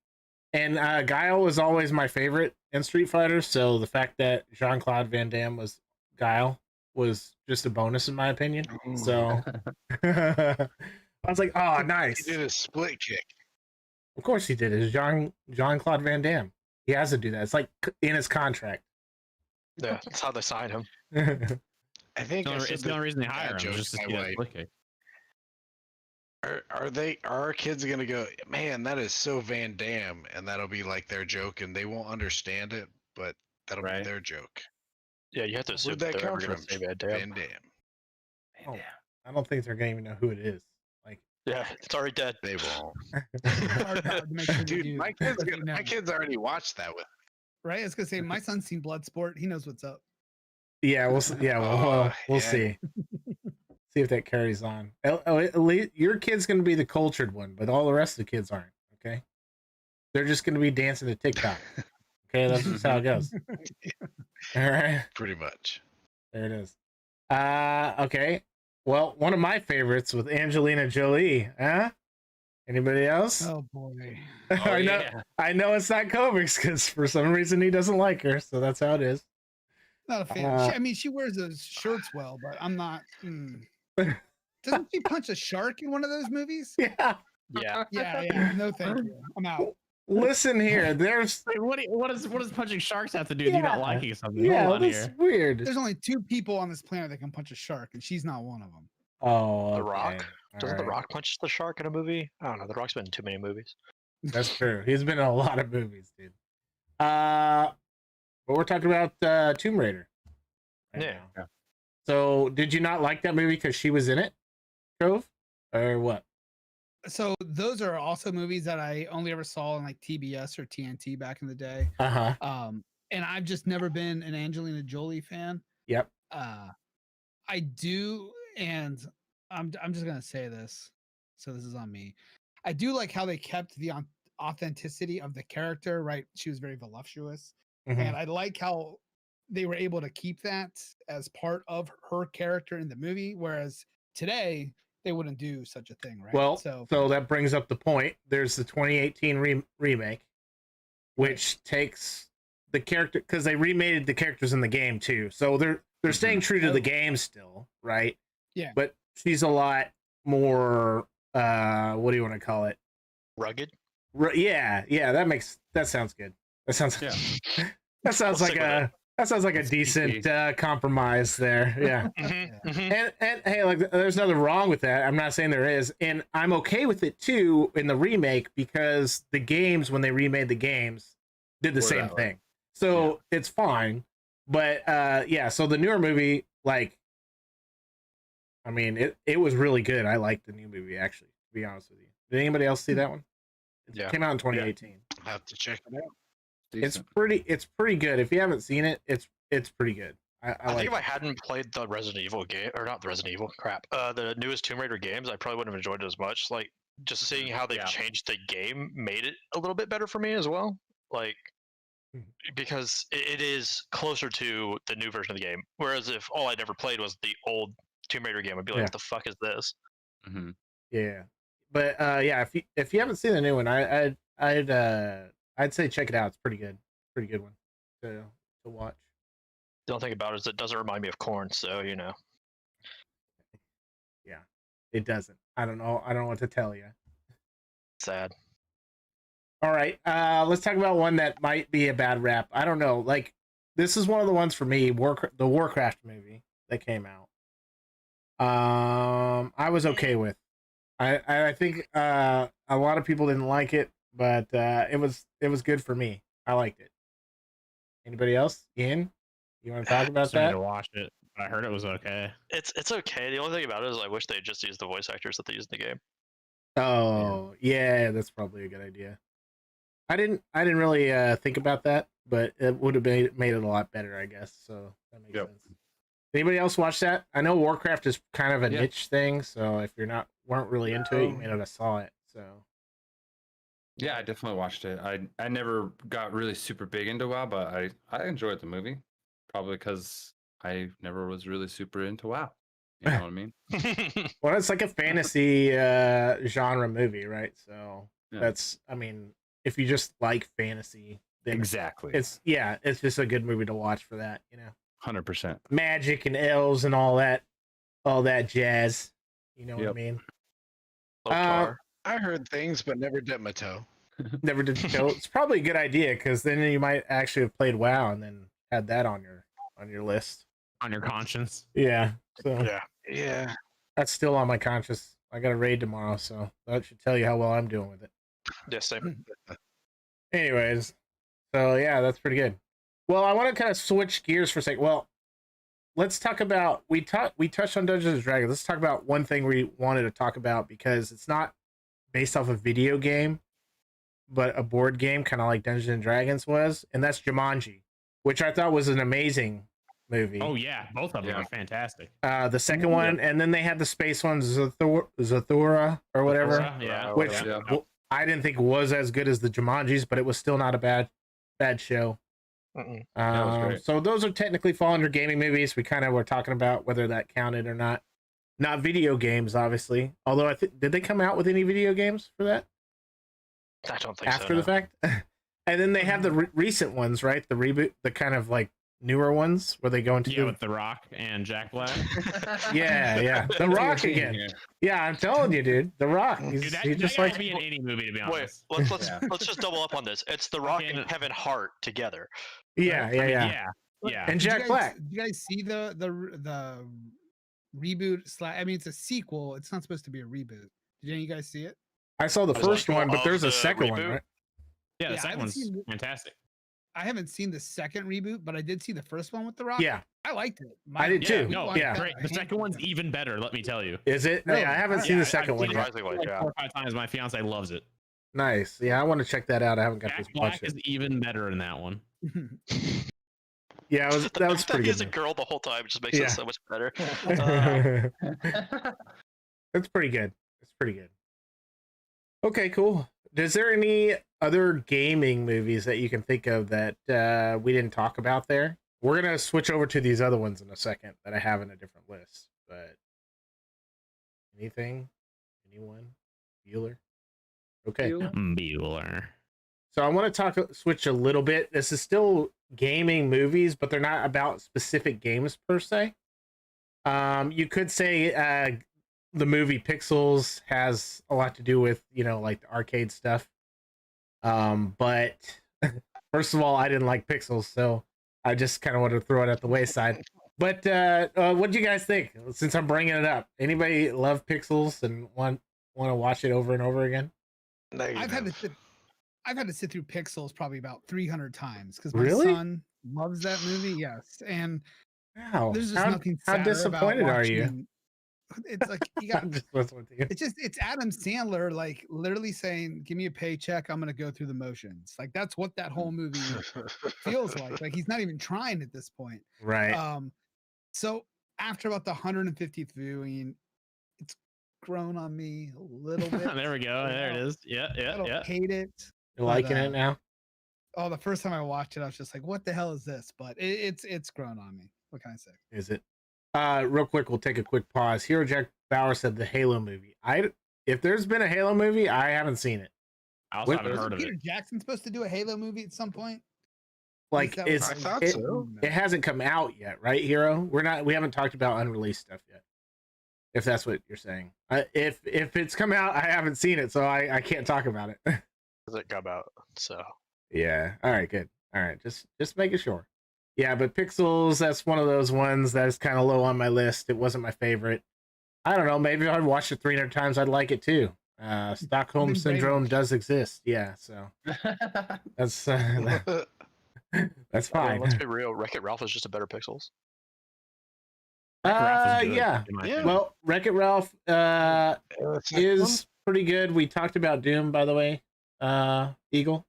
And Guile was always my favorite in Street Fighter, so the fact that Jean-Claude Van Damme was Guile was just a bonus in my opinion. Ooh. So I was like, oh, nice. He did a split kick. Of course he did. It's Jean-Claude Van Damme. He has to do that. It's like in his contract. Yeah, that's how they signed him. I think It's the only reason they hire him, joke just to my see that wife. split kick. Are our kids gonna go, man, that is so Van Damme, and that'll be like their joke, and they won't understand it, but that'll be their joke. Yeah, you have to assume Where'd that they're come ever gonna from? say Van Damme. Van Damme. Oh, I don't think they're gonna even know who it is. Like, Yeah, it's already dead. They won't. Hard to make sure they Dude, do. my kids already watched that with me. Right? I was gonna say my son's seen Bloodsport. He knows what's up. yeah, we'll Yeah. see. See if that carries on. At least your kid's gonna be the cultured one, but all the rest of the kids aren't. Okay, they're just gonna be dancing to TikTok. Okay, that's just how it goes. All right, Pretty much. there it is. Okay. Well, one of my favorites with Angelina Jolie. Huh? Anybody else? Oh boy. I know it's not Kovacs because for some reason he doesn't like her, so that's how it is. Not a fan. I mean, she wears those shirts well, but I'm not. Doesn't she punch a shark in one of those movies? Yeah. Yeah. No, thank you. I'm out. Listen here, there's What does punching sharks have to do with you not liking something? yeah, Hold on that's here. weird. There's only 2 people on this planet that can punch a shark, and she's not one of them. Oh, The Rock? okay. Doesn't The Alright. Rock punch the shark in a movie? I don't know. The Rock's been in too many movies. That's true. He's been in a lot of movies, dude. But we're talking about Tomb Raider. Yeah. Now. So, did you not like that movie because she was in it, Cove, or what? So those are also movies that I only ever saw on like TBS or TNT back in the day. And I've just never been an Angelina Jolie fan. Yep. I do, and I'm just gonna say this, so this is on me. I do like how they kept the authenticity of the character. Right, she was very voluptuous, and I like how they were able to keep that as part of her character in the movie. Whereas today they wouldn't do such a thing, right? Well, so that brings up the point. There's the 2018 remake, which takes the character because they remade the characters in the game too. So they're staying true to the game still, right? Yeah. But she's a lot more. What do you want to call it? Rugged. Yeah. That sounds good. That sounds. Yeah. That sounds We'll like stick with a. That sounds like a decent compromise there. Yeah. And hey, like there's nothing wrong with that. I'm not saying there is, and I'm okay with it too in the remake because the games when they remade the games did the same thing. So it's fine. But yeah, so the newer movie, like I mean, it was really good. I liked the new movie actually, to be honest with you. Did anybody else see that one? It came out in 2018. I'll have to check it out. It's pretty good. If you haven't seen it, it's pretty good. I I like think if it. I hadn't played the Resident Evil game, or not the Resident Evil, the newest Tomb Raider games, I probably wouldn't have enjoyed it as much. Like, just seeing how they've changed the game made it a little bit better for me as well. Like, because it is closer to the new version of the game. Whereas if all I'd ever played was the old Tomb Raider game, I'd be like, what the fuck is this? Yeah, but yeah, if you haven't seen the new one, I'd say check it out. It's pretty good. Pretty good one to watch. The only thing about it is it doesn't remind me of Corn, so you know. Yeah, it doesn't. I don't know what to tell you. Sad. All right, let's talk about one that might be a bad rap. I don't know. Like this is one of the ones for me. The Warcraft movie that came out. I was okay with. I think a lot of people didn't like it, but it was good for me. I liked it. Anybody else? Ian? You want to talk about Still need that? to watch it. I heard it was okay. It's okay. The only thing about it is I wish they just used the voice actors that they use in the game. Oh, yeah, that's probably a good idea. I didn't really think about that, but it would have made it a lot better, I guess. So that makes sense. Anybody else watch that? I know Warcraft is kind of a niche thing, so if you're weren't really into it, you may not have saw it. So Yeah, I definitely watched it. I never got really super big into WoW, but I enjoyed the movie. Probably because I never was really super into WoW. You know what I mean? Well, it's like a fantasy genre movie, right? So that's, I mean, if you just like fantasy, then exactly. It's just a good movie to watch for that, 100%. Magic and elves and all that jazz. You know what I mean? I heard things, but never dipped my toe. Never did show. It's probably a good idea because then you might actually have played WoW and then had that on your list, on your conscience. Yeah. So yeah, that's still on my conscience. I got a raid tomorrow, so that should tell you how well I'm doing with it. Yeah, same. Anyways, so yeah, that's pretty good. Well, I want to kind of switch gears for a second. Well, let's talk about we touched on Dungeons and Dragons. Let's talk about one thing we wanted to talk about because it's not based off a video game, but a board game, kind of like Dungeons and Dragons was, and that's Jumanji, which I thought was an amazing movie. Oh yeah, both of them are fantastic. The second one, and then they had the space one, Zathura or whatever, which I didn't think was as good as the Jumanjis, but it was still not a bad show. So those are technically fall under gaming movies. We kind of were talking about whether that counted or not. Not video games, obviously. Although did they come out with any video games for that? I don't think after the fact. And then they have the recent ones, right? The reboot, the kind of like newer ones where they go into with The Rock and Jack Black. yeah, The Rock again. Yeah, I'm telling you, dude, The Rock. He's just like be in any movie, to be honest. Wait, let's just double up on this. It's The Rock and Kevin Hart together. Yeah. And Jack Black. Did you guys see the reboot? I mean, it's a sequel. It's not supposed to be a reboot. Did any of you guys see it? I saw the first one, but there's a second one, right? Yeah, the second one's fantastic. I haven't seen the second reboot, but I did see the first one with The Rock. Yeah, I liked it. I did too. Great. The second one's even better. Let me tell you. Is it? Really? Yeah, I haven't seen the second one yet. 4 or 5 times. My fiance loves it. Nice. Yeah, I want to check that out. I haven't got Jack this. Black is even better in that one. Yeah, that was pretty good. He's a girl the whole time. It just makes it so much better. It's pretty good. It's pretty good. Okay, cool. Is there any other gaming movies that you can think of that we didn't talk about there? We're going to switch over to these other ones in a second that I have in a different list. But anything? Anyone? Bueller? Okay. Bueller. So I want to switch a little bit. This is still gaming movies, but they're not about specific games per se. You could say the movie Pixels has a lot to do with, like the arcade stuff. But first of all, I didn't like Pixels, so I just kind of wanted to throw it at the wayside. But what do you guys think? Since I'm bringing it up, anybody love Pixels and want to watch it over and over again? I've had to sit through Pixels probably about 300 times because my son loves that movie. Yes, and there's just nothing. How disappointed are you? It's like you got. It's Adam Sandler like literally saying, "Give me a paycheck. I'm gonna go through the motions." Like that's what that whole movie feels like. Like he's not even trying at this point. Right. So after about the 150th viewing, it's grown on me a little bit. There we go. There it is. Yeah. I don't hate it. You're liking it now? Oh, the first time I watched it, I was just like, "What the hell is this?" But it's grown on me. What can I say? Is it? Real quick, we'll take a quick pause. Hero Jack Bauer said the Halo movie. If there's been a Halo movie, I haven't seen it. I also haven't heard of Peter Jackson supposed to do a Halo movie at some point? Like I thought so. It hasn't come out yet, right, Hero? We haven't talked about unreleased stuff yet. If that's what you're saying. If it's come out, I haven't seen it, so I can't talk about it. Does it come out? So yeah. All right, good. All right, just making sure. Yeah, but Pixels, that's one of those ones that is kind of low on my list. It wasn't my favorite. I don't know. Maybe if I'd watched it 300 times, I'd like it too. Stockholm Syndrome does exist. Yeah, so that's That's I mean, fine. let's be real. Wreck-It Ralph is just a better Pixels. Wreck-It Ralph is good, Yeah. in my Yeah. opinion. Well, Wreck-It Ralph is pretty good. We talked about Doom, by the way. Eagle,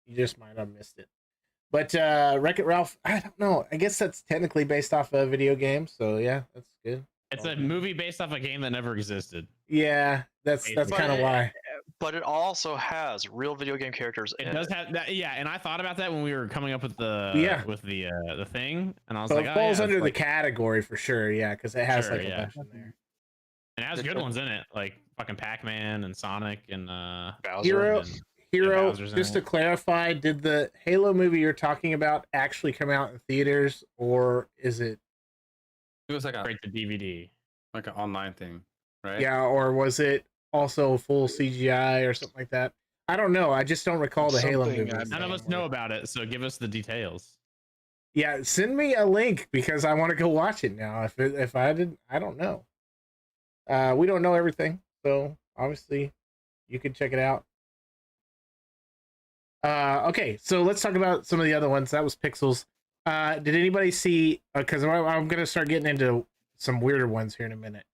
you just might have missed it. But Wreck-It Ralph, I don't know. I guess that's technically based off a video game, so yeah, that's good. It's a movie based off a game that never existed. Yeah, that's kind of why. But it also has real video game characters. It does have that, yeah. And I thought about that when we were coming up with the the thing, and I was So like, it oh, falls yeah, under it's the like, category for sure, yeah, because it has Sure, like a yeah. bunch in there. and it has good ones in it, like fucking Pac-Man and Sonic and Hero, and- Hero. Bowser's in Just to it. clarify, did the Halo movie you're talking about actually come out in theaters, or is it? It was like a straight to DVD. like an online thing, right? Yeah, or was it also full CGI or something like that? I don't know. I just don't recall the Halo Something movie. I'm None of us know about it, so give us the details. Yeah, send me a link because I want to go watch it now. If I didn't, I don't know. We don't know everything, so obviously you can check it out. Okay, so let's talk about some of the other ones. That was Pixels. Did anybody see? Because I'm gonna start getting into some weirder ones here in a minute,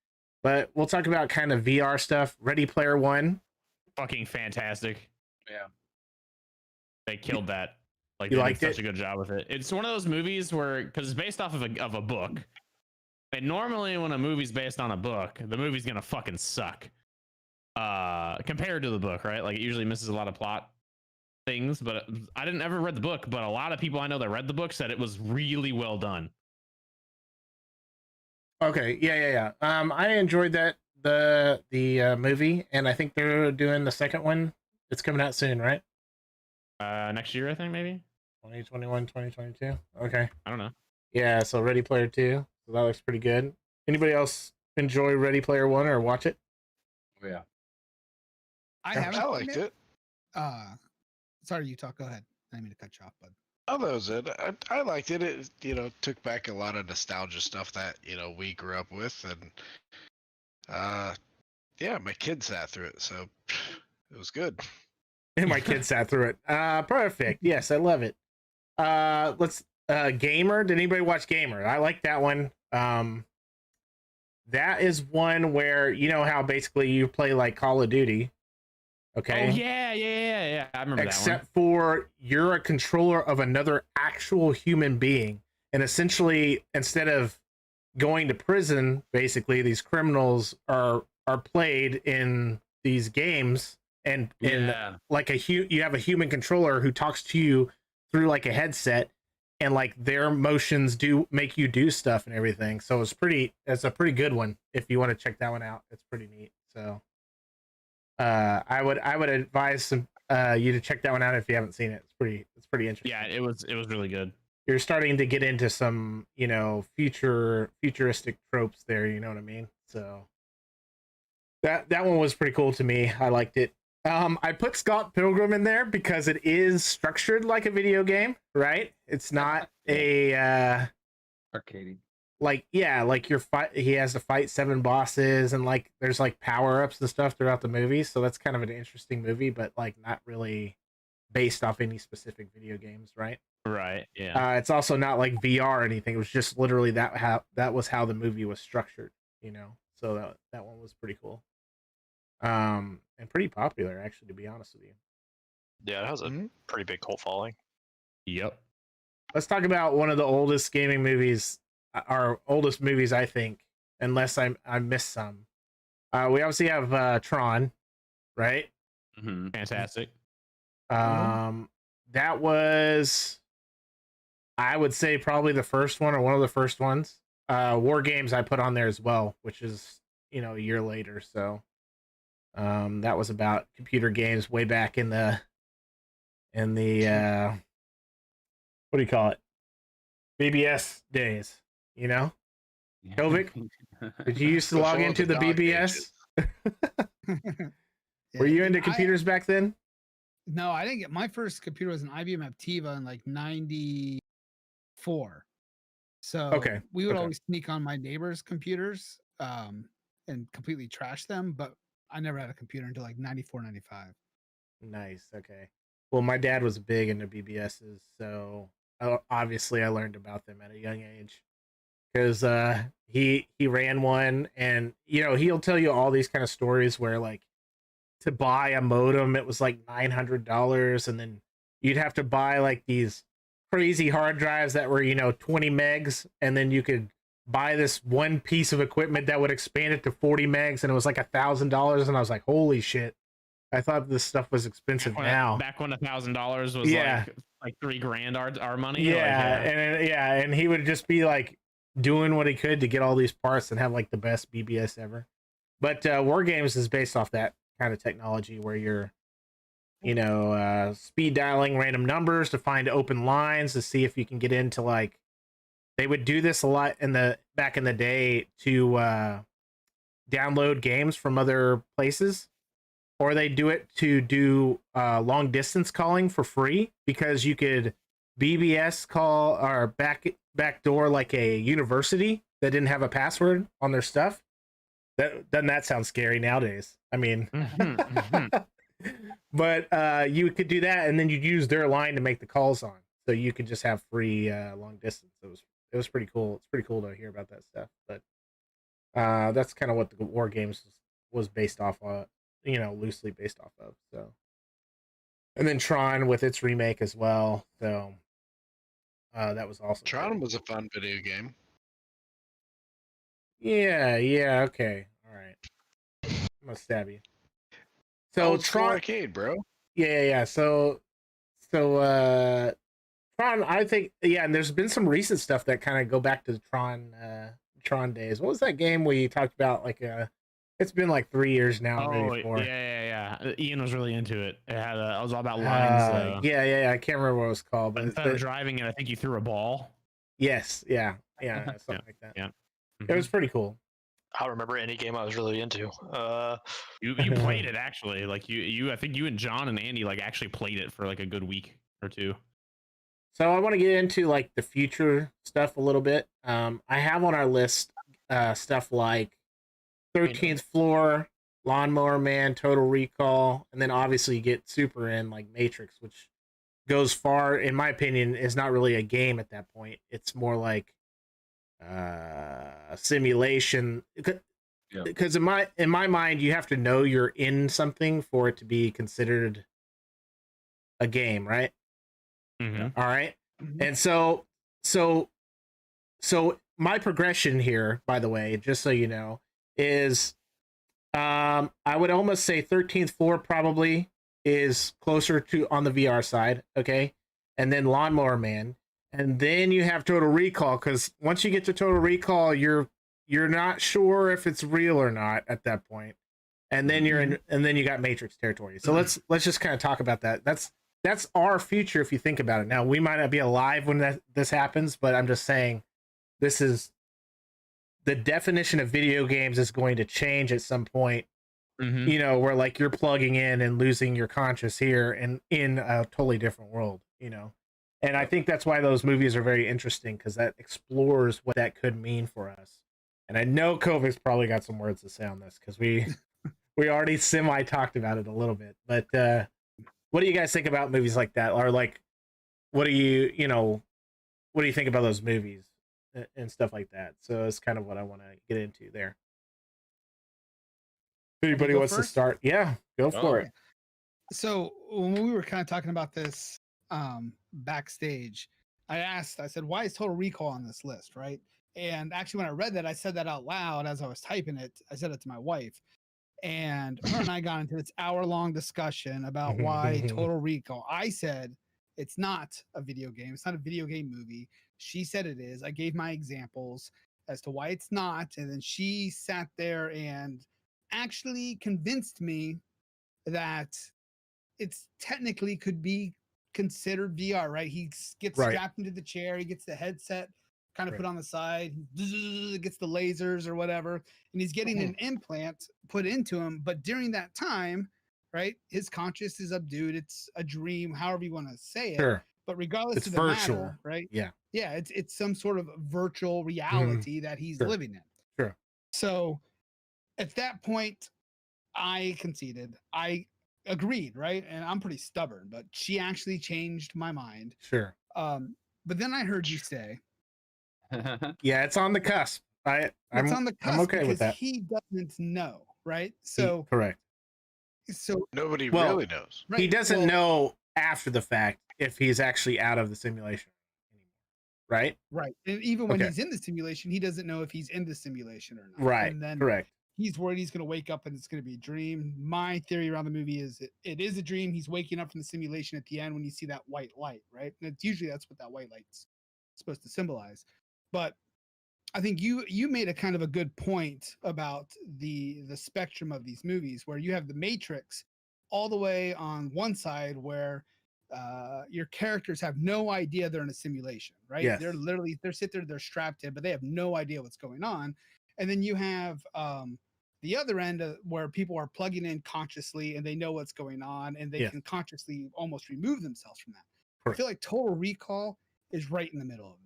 but we'll talk about kind of VR stuff. Ready Player One. Fucking fantastic. Yeah. They killed that. Like You they liked did such it? a good job with it. It's one of those movies where, because it's based off of a book, and normally when a movie's based on a book, the movie's gonna fucking suck. Compared to the book, right? Like it usually misses a lot of plot things. But I didn't ever read the book, but a lot of people I know that read the book said it was really well done. Okay, yeah. I enjoyed the movie, and I think they're doing the second one. It's coming out soon, right? Next year, I think maybe. 2021, 2022. Okay. I don't know. Yeah, so Ready Player 2. So that looks pretty good. Anybody else enjoy Ready Player 1 or watch it? Oh, yeah. I haven't. I liked it. Sorry, you talk. Go ahead. I didn't mean to cut you off, but Oh, that was it. I liked it. It took back a lot of nostalgia stuff that we grew up with, and yeah, my kids sat through it, so it was good. And my kid sat through it. Perfect. Yes, I love it. Let's Gamer. Did anybody watch Gamer? I like that one. That is one where you know how basically you play like Call of Duty. Okay. Oh yeah. I remember that one. Except for you're a controller of another actual human being, and essentially instead of going to prison, basically these criminals are played in these games, and like you have a human controller who talks to you through like a headset, and like their motions do make you do stuff and everything. So it's a pretty good one if you want to check that one out. It's pretty neat. So I would advise you to check that one out if you haven't seen it. It's pretty interesting. Yeah, it was really good. You're starting to get into some, futuristic tropes there, you know what I mean? So that one was pretty cool to me. I liked it. I put Scott Pilgrim in there because it is structured like a video game, right? It's not a Arcadey. like he has to fight 7 bosses, and like there's like power-ups and stuff throughout the movie, so that's kind of an interesting movie, but like not really based off any specific video games, right? Right. Yeah. It's also not like VR or anything. It was just literally that was how the movie was structured, so that one was pretty cool. And pretty popular, actually, to be honest with you. Yeah, it has a pretty big cult following. Yep. Let's talk about one of the oldest gaming movies, our oldest movies, I think, unless I missed some. We obviously have Tron, right? Mm-hmm. Fantastic. That was, I would say, probably the first one or one of the first ones. War Games I put on there as well, which is a year later. So that was about computer games way back in the what do you call it, BBS days, Kovic, did you used to log into the BBS? Were you into computers back then? No, I didn't get my first computer was an IBM Aptiva in like '94. So we would always sneak on my neighbors' computers and completely trash them, but I never had a computer until like 94, 95. Nice. Okay. well, my dad was big into BBSs, so obviously I learned about them at a young age because he ran one, and he'll tell you all these kind of stories where like to buy a modem it was like $900, and then you'd have to buy like these crazy hard drives that were 20 megs, and then you could buy this one piece of equipment that would expand it to 40 megs, and it was like $1,000, and I was like, holy shit. I thought this stuff was expensive now. Back when $1,000 was like $3,000 our money. Yeah, and he would just be like doing what he could to get all these parts and have like the best BBS ever. But War Games is based off that kind of technology where you're speed dialing random numbers to find open lines to see if you can get into like, they would do this a lot back in the day to download games from other places, or they do it to do long distance calling for free, because you could BBS call or backdoor like a university that didn't have a password on their stuff. Doesn't that sound scary nowadays? I mean, but you could do that, and then you'd use their line to make the calls on, so you could just have free long distance. It was pretty cool. It's pretty cool to hear about that stuff. But that's kind of what the War Games was based off of, loosely based off of. So, and then Tron with its remake as well. So that was awesome. Tron was a fun video game. Yeah, okay. All right. I'm gonna stab you. So Tron arcade, bro. Yeah. So Tron, I think, and there's been some recent stuff that kind of go back to the Tron days. What was that game we talked about? Like it's been like 3 years now. Yeah. Ian was really into it. It was all about lines. Yeah. I can't remember what it was called, but instead of driving it, I think you threw a ball. Yes, yeah, something like that. Yeah, it was pretty cool. I don't remember any game I was really into. You played it actually, like you. I think you and John and Andy like actually played it for like a good week or two. So I want to get into like the future stuff a little bit. I have on our list stuff like 13th Floor, Lawnmower Man, Total Recall, and then obviously you get super in like Matrix, which goes far, in my opinion, is not really a game at that point. It's more like a simulation. Because in my mind, you have to know you're in something for it to be considered a game, right? Mm-hmm. All right. Mm-hmm. And so my progression here, by the way, just so you know, is I would almost say 13th Floor probably is closer to on the VR side, okay? And then Lawnmower Man, and then you have Total Recall, because once you get to Total Recall, you're not sure if it's real or not at that point. And then you're in, and then you got Matrix territory. So let's just kind of talk about that. That's our future if you think about it. Now, we might not be alive when this happens, but I'm just saying this is the definition of video games is going to change at some point. Mm-hmm. Where like you're plugging in and losing your conscious here and in a totally different world, And I think that's why those movies are very interesting, because that explores what that could mean for us. And I know Kovic's probably got some words to say on this, because we already semi talked about it a little bit. But what do you guys think about movies like that? Or like, what do you think about those movies and stuff like that? So it's kind of what I want to get into there. If anybody wants to start, yeah, go for it. So when we were kind of talking about this backstage, I said, why is Total Recall on this list, right? And actually, when I read that, I said that out loud as I was typing it. I said it to my wife, and her and I got into this hour-long discussion about why Total Recall. I said it's not a video game. It's not a video game movie. She said it is. I gave my examples as to why it's not, and then she sat there and actually convinced me that it's technically could be considered VR, right? He gets strapped into the chair, he gets the headset kind of put on the side, gets the lasers or whatever, and he's getting an implant put into him. But during that time, right, his conscious is subdued. It's a dream, however you want to say it. Sure. But regardless of the virtual matter, right? Yeah, it's some sort of virtual reality that he's living in. Sure. So at that point, I conceded. I agreed, right? And I'm pretty stubborn, but she actually changed my mind. Sure. But then I heard you say, Yeah, it's on the cusp. it's on the cusp I'm okay because with that. he doesn't know, right? So, Correct. so Nobody Well, really knows. right, He doesn't well, know after the fact if he's actually out of the simulation anymore, right? right. And even when Okay. he's in the simulation, he doesn't know if he's in the simulation or not. Right. And then Correct. he's worried he's going to wake up and it's going to be a dream. My theory around the movie is it is a dream. He's waking up from the simulation at the end when you see that white light, right? And it's usually that's what that white light's supposed to symbolize. But I think you made a kind of a good point about the spectrum of these movies, where you have the Matrix all the way on one side, where your characters have no idea they're in a simulation, right? Yes. They're sitting there, they're strapped in, but they have no idea what's going on. And then you have the other end where people are plugging in consciously and they know what's going on and they Yes. can consciously almost remove themselves from that. Correct. I feel like Total Recall is right in the middle of that.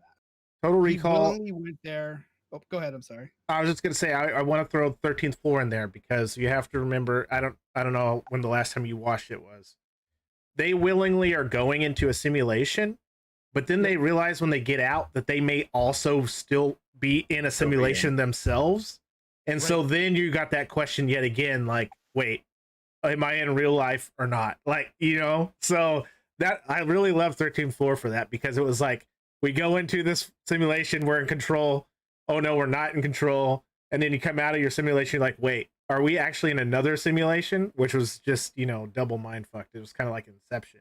Total He Recall. willingly went there. Oh, go ahead. I'm sorry. I was just gonna say I want to throw 13th floor in there because you have to remember I don't know when the last time you watched it was. They willingly are going into a simulation, but then they realize when they get out that they may also still be in a simulation themselves. And so then you got that question yet again, like, wait, am I in real life or not? Like, so that I really love 13th floor for that, because it was like, we go into this simulation, we're in control. Oh no, we're not in control. And then you come out of your simulation, you're like, wait, are we actually in another simulation? Which was just, double mind fucked. It was kind of like Inception,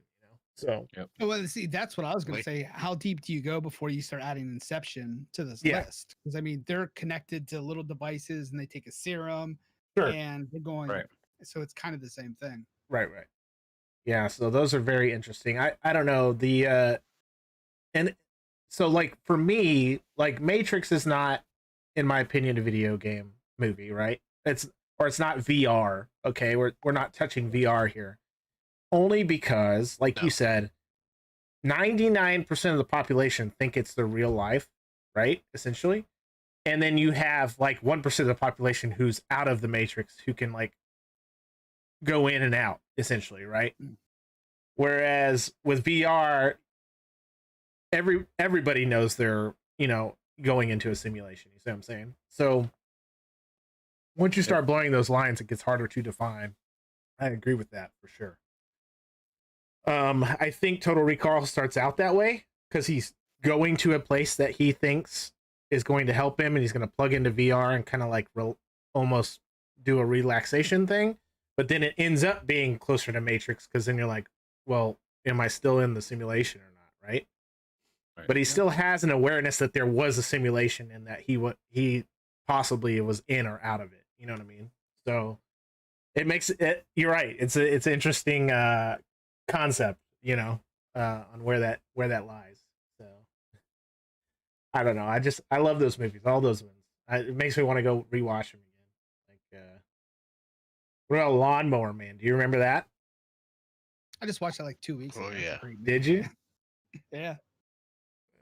So Well, see, that's what I was going to say. How deep do you go before you start adding Inception to this list? Because I mean, they're connected to little devices and they take a serum, and they're going. Right. So it's kind of the same thing. Right. Yeah. So those are very interesting. I don't know and so like for me, like Matrix is not, in my opinion, a video game movie, right? It's not VR. Okay, we're not touching VR here. Only because, like you said, 99% of the population think it's their real life, right? Essentially. And then you have like 1% of the population who's out of the Matrix, who can like go in and out, essentially, right? Whereas with VR, everybody knows they're, going into a simulation. You see what I'm saying? So once you start blurring those lines, it gets harder to define. I agree with that for sure. I think Total Recall starts out that way because he's going to a place that he thinks is going to help him, and he's going to plug into VR and kind of like almost do a relaxation thing. But then it ends up being closer to Matrix, because then you're like, well, am I still in the simulation or not, right? But he still has an awareness that there was a simulation and that he possibly was in or out of it. You know what I mean? So it makes it. You're right. It's an interesting concept, on where that lies. So I don't know. I love those movies, all those ones. It makes me want to go rewatch them again. Like, what about Lawnmower Man? Do you remember that? I just watched that like 2 weeks ago. Oh yeah. Did you? Yeah.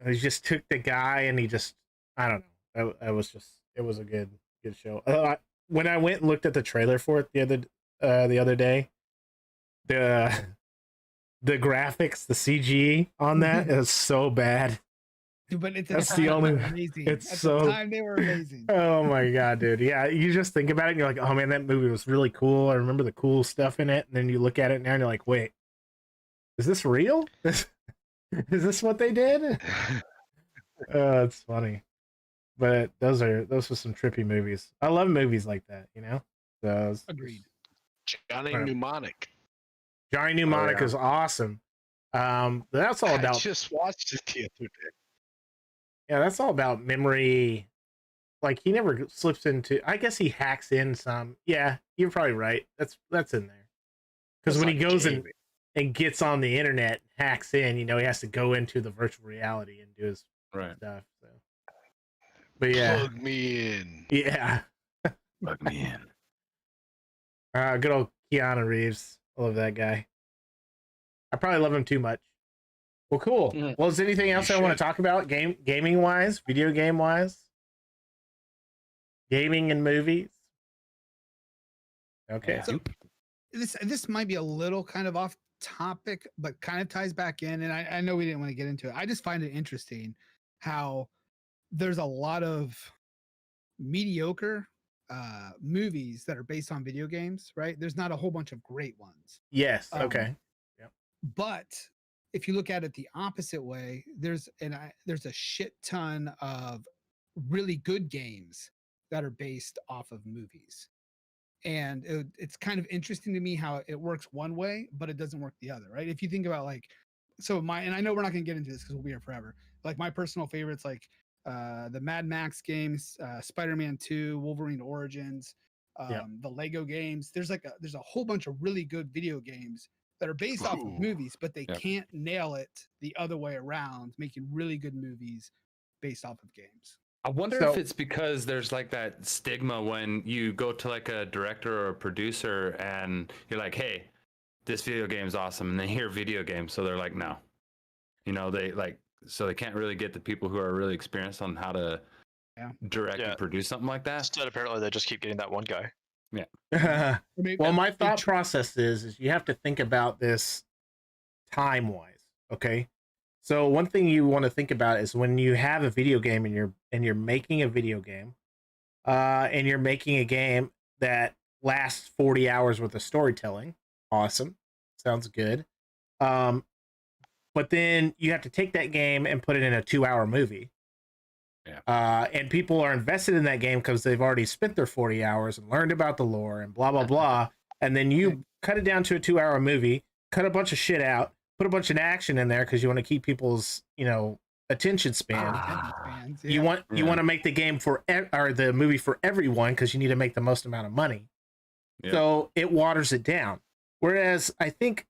He just took the guy and he just, I don't know. It was a good show. When I went and looked at the trailer for it the other day, the graphics, the CG on that is so bad. But at the That's time, the only. amazing. It's At so. the time, they were amazing. Oh my god, dude! Yeah, you just think about it and you're like, oh man, that movie was really cool. I remember the cool stuff in it, and then you look at it now and you're like, wait, is this real? Is this what they did? It's funny, but those were some trippy movies. I love movies like that, So Agreed. Johnny Mnemonic. Johnny Mnemonic is awesome. That's all about. I just watched it the other day. Yeah, that's all about memory. Like he never slips into. I guess he hacks in some. Yeah, you're probably right. That's in there. Because when he goes and gets on the internet, hacks in, he has to go into the virtual reality and do his stuff. So. But yeah, Plug me in. Yeah, Plug me in. Good old Keanu Reeves. I love that guy. I probably love him too much. Well, cool. Well, is there anything else I want to talk about? Gaming wise, video game wise, gaming and movies. Okay. So, this might be a little kind of off topic, but kind of ties back in. And I know we didn't want to get into it. I just find it interesting how there's a lot of mediocre movies that are based on video games, right? There's not a whole bunch of great ones. Yes. Okay. But if you look at it the opposite way, there's a shit ton of really good games that are based off of movies. And it's kind of interesting to me how it works one way, but it doesn't work the other, right? If you think about like, and I know we're not going to get into this because we'll be here forever. Like my personal favorites, like the Mad Max games, Spider-Man 2, Wolverine Origins, the Lego games. There's a whole bunch of really good video games that are based off of movies, but they can't nail it the other way around, making really good movies based off of games. I wonder if it's because there's like that stigma when you go to like a director or a producer and you're like, hey, this video game's awesome. And they hear video games. So they're like, no, so they can't really get the people who are really experienced on how to direct and produce something like that. Instead, apparently they just keep getting that one guy. Yeah. Well, my thought process is you have to think about this time-wise, okay? So one thing you want to think about is when you have a video game and you're making a video game, and you're making a game that lasts 40 hours worth of storytelling. Awesome. Sounds good. But then you have to take that game and put it in a 2-hour movie. Yeah. And people are invested in that game because they've already spent their 40 hours and learned about the lore and blah, blah, blah. And then you cut it down to a 2-hour movie, cut a bunch of shit out, put a bunch of action in there because you want to keep people's, attention span. You want to make the game or the movie for everyone because you need to make the most amount of money. Yeah. So it waters it down. Whereas I think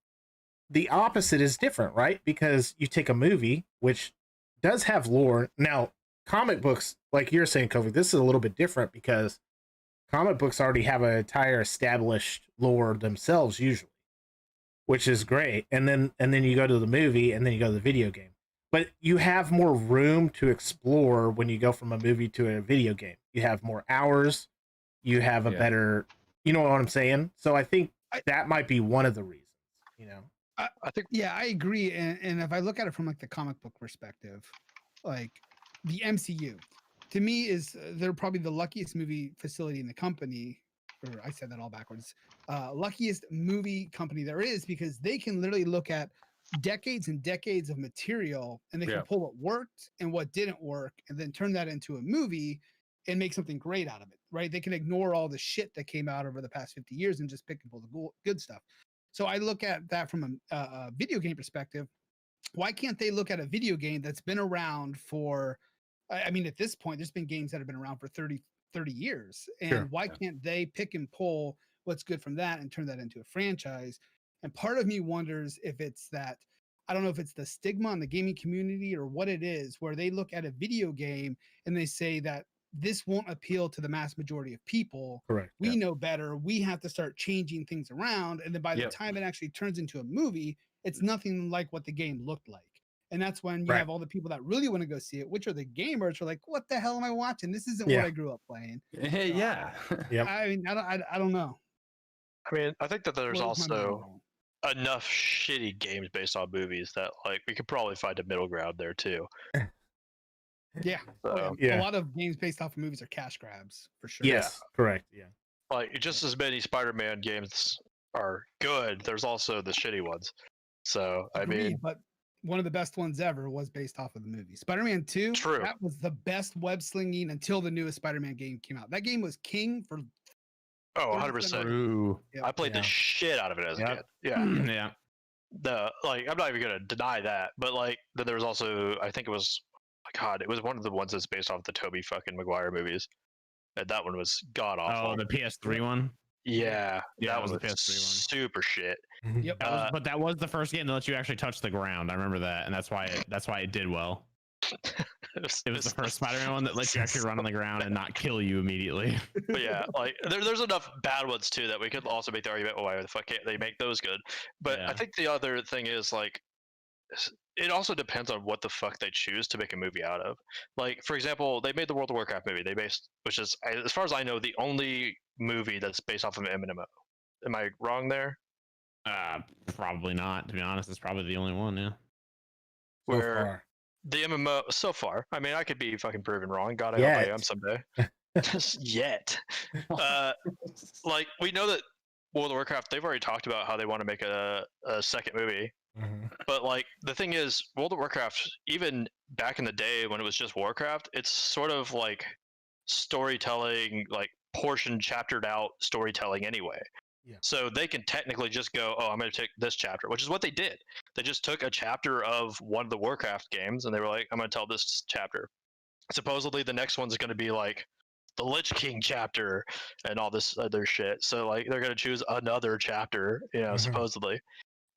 the opposite is different, right? Because you take a movie, which does have lore. Now, comic books, like you're saying, Kofi, this is a little bit different because comic books already have an entire established lore themselves, usually, which is great. And then you go to the movie, and then you go to the video game. But you have more room to explore when you go from a movie to a video game. You have more hours. You have a better, you know what I'm saying? So I think that might be one of the reasons, I think, I agree. And if I look at it from like the comic book perspective, like the MCU to me they're probably the luckiest movie facility in the company, or I said that all backwards, luckiest movie company there is, because they can literally look at decades and decades of material and they can pull what worked and what didn't work and then turn that into a movie and make something great out of it, right? They can ignore all the shit that came out over the past 50 years and just pick and pull the good stuff. So I look at that from a video game perspective. Why can't they look at a video game that's been around for, I mean, at this point, there's been games that have been around for 30 years. And why can't they pick and pull what's good from that and turn that into a franchise? And part of me wonders if it's that, I don't know if it's the stigma on the gaming community or what it is, where they look at a video game and they say that this won't appeal to the mass majority of people. Correct. We know better. We have to start changing things around. And then by the time it actually turns into a movie, it's nothing like what the game looked like. And that's when you have all the people that really want to go see it, which are the gamers, are like, what the hell am I watching? This isn't what I grew up playing. Hey, I mean, I don't know. I mean, I think that there's also enough shitty games based on movies that like we could probably find a middle ground there too. Yeah. So, a lot of games based off of movies are cash grabs for sure. Yes, correct. Yeah. Like just as many Spider-Man games are good, there's also the shitty ones. So I mean, but one of the best ones ever was based off of the movie. Spider-Man 2, that was the best web slinging until the newest Spider-Man game came out. That game was king for 100%. I played the shit out of it as a kid. Yeah. I'm not even gonna deny that, but like then there was also, I think it was, it was one of the ones that's based off the Tobey fucking Maguire movies, and that one was god awful. Oh, the PS3 one. Yeah, that was the PS3 one. Super shit. Yep. But that was the first game that let you actually touch the ground. I remember that, and that's why it did well. It was the first Spider-Man one that lets you actually run on the ground and not kill you immediately. But yeah, like there's enough bad ones too that we could also make the argument, why the fuck can't they make those good? But I think the other thing is like, it also depends on what the fuck they choose to make a movie out of. Like, for example, they made the World of Warcraft movie. Which is, as far as I know, the only movie that's based off of an MMO. Am I wrong there? Probably not. To be honest, it's probably the only one. Yeah. So Where far. the MMO so far. I mean, I could be fucking proven wrong. God, I hope Yet. I am someday. Yet, like we know that World of Warcraft. They've already talked about how they want to make a second movie. Mhm. But like the thing is, World of Warcraft, even back in the day when it was just Warcraft, it's sort of like storytelling, like portion chaptered out storytelling anyway. Yeah. So they can technically just go, oh, I'm going to take this chapter, which is what they did. They just took a chapter of one of the Warcraft games and they were like, I'm going to tell this chapter. Supposedly the next one's going to be like the Lich King chapter and all this other shit. So like they're going to choose another chapter, Mhm. supposedly.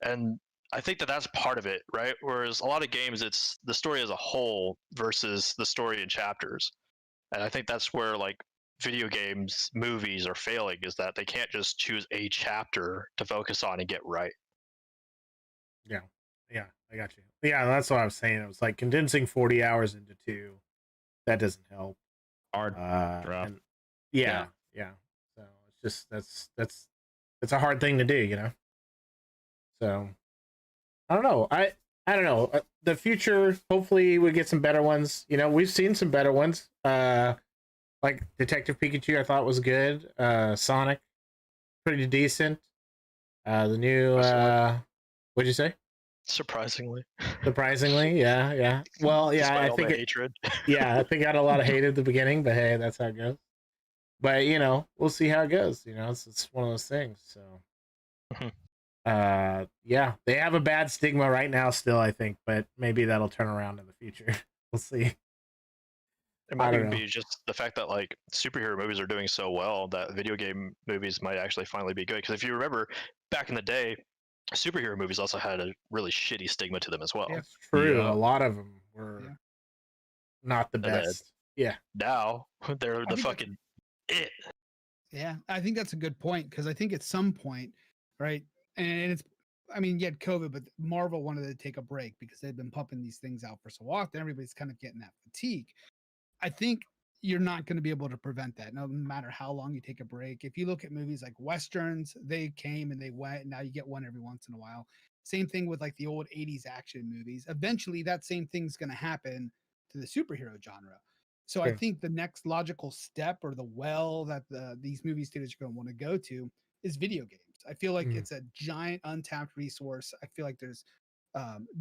And I think that that's part of it, right? Whereas a lot of games, it's the story as a whole versus the story in chapters. And I think that's where like video games, movies are failing, is that they can't just choose a chapter to focus on and get right. Yeah, I got you. Yeah, that's what I was saying. It was like condensing 40 hours into 2. That doesn't help. Hard. Rough. And yeah. So it's just it's a hard thing to do, you know. So I don't know. I don't know. The future, hopefully, we get some better ones. You know, we've seen some better ones. Like Detective Pikachu, I thought was good. Sonic, pretty decent. The new what'd you say? Surprisingly. Surprisingly, yeah. Well, yeah, Despite I all think the it, hatred. yeah, I think it got a lot of hate at the beginning, but hey, that's how it goes. But you know, we'll see how it goes. You know, it's one of those things. So, yeah, they have a bad stigma right now, still, I think, but maybe that'll turn around in the future. We'll see. It might even be just the fact that like superhero movies are doing so well that video game movies might actually finally be good. Because if you remember, back in the day, superhero movies also had a really shitty stigma to them as well. Yeah. That's true. Yeah. A lot of them were not the And then best. Yeah. now they're the think fucking it. Yeah, I think that's a good point because I think at some point, right? And it's, I mean, you had COVID, but Marvel wanted to take a break because they've been pumping these things out for so often. Everybody's kind of getting that fatigue. I think you're not going to be able to prevent that no matter how long you take a break. If you look at movies like Westerns, they came and they went. And now you get one every once in a while. Same thing with like the old 80s action movies. Eventually, that same thing's going to happen to the superhero genre. So I Sure. think the next logical step or the well that these movie studios are going to want to go to is video games. I feel like it's a giant untapped resource. I feel like there's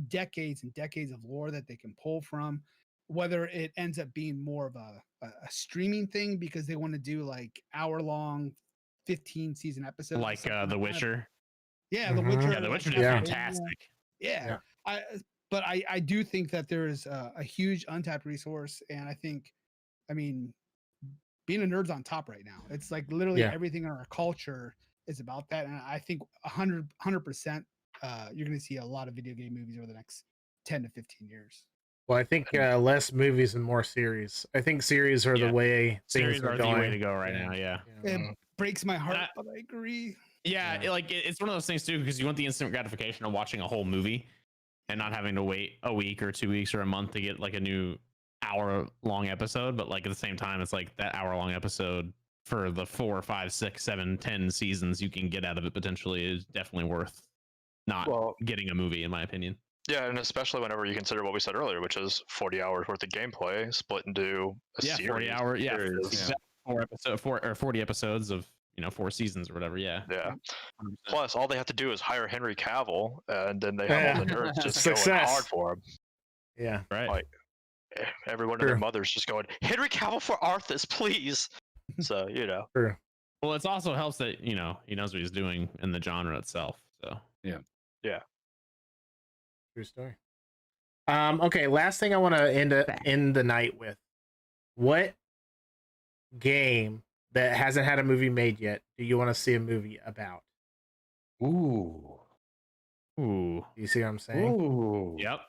decades and decades of lore that they can pull from. Whether it ends up being more of a streaming thing because they want to do like hour-long 15 season episodes, Like The Witcher. Yeah, The Mhm. Witcher. Yeah, The Witcher did Yeah. fantastic. Yeah. But I do think that there is a huge untapped resource, and I think, I mean, being a nerd's on top right now. It's like literally everything in our culture is about that, and I think 100% you're going to see a lot of video game movies over the next 10 to 15 years. Well, I think less movies and more series. I think series are the way Series things are are going. the way to go right now. Yeah. It breaks my heart, but I agree. Yeah, it's one of those things too because you want the instant gratification of watching a whole movie and not having to wait a week or 2 weeks or a month to get like a new hour-long episode. But like at the same time, it's like that hour-long episode for the 4, 5, 6, 7, 10 seasons you can get out of it potentially is definitely worth not getting a movie, in my opinion. Yeah, and especially whenever you consider what we said earlier, which is 40 hours worth of gameplay split into a series. 40 hour, 40 episodes of 4 seasons or whatever. Yeah. 100%. Plus, all they have to do is hire Henry Cavill, and then they have all the nerds just going hard for him. Yeah, right. Like everyone and their mothers just going, Henry Cavill for Arthas, please. So True. Well, it also helps that he knows what he's doing in the genre itself. So yeah. True story. Okay, last thing I want to end the night with. What game that hasn't had a movie made yet do you want to see a movie about? Ooh. Do you see what I'm saying? Ooh. Yep.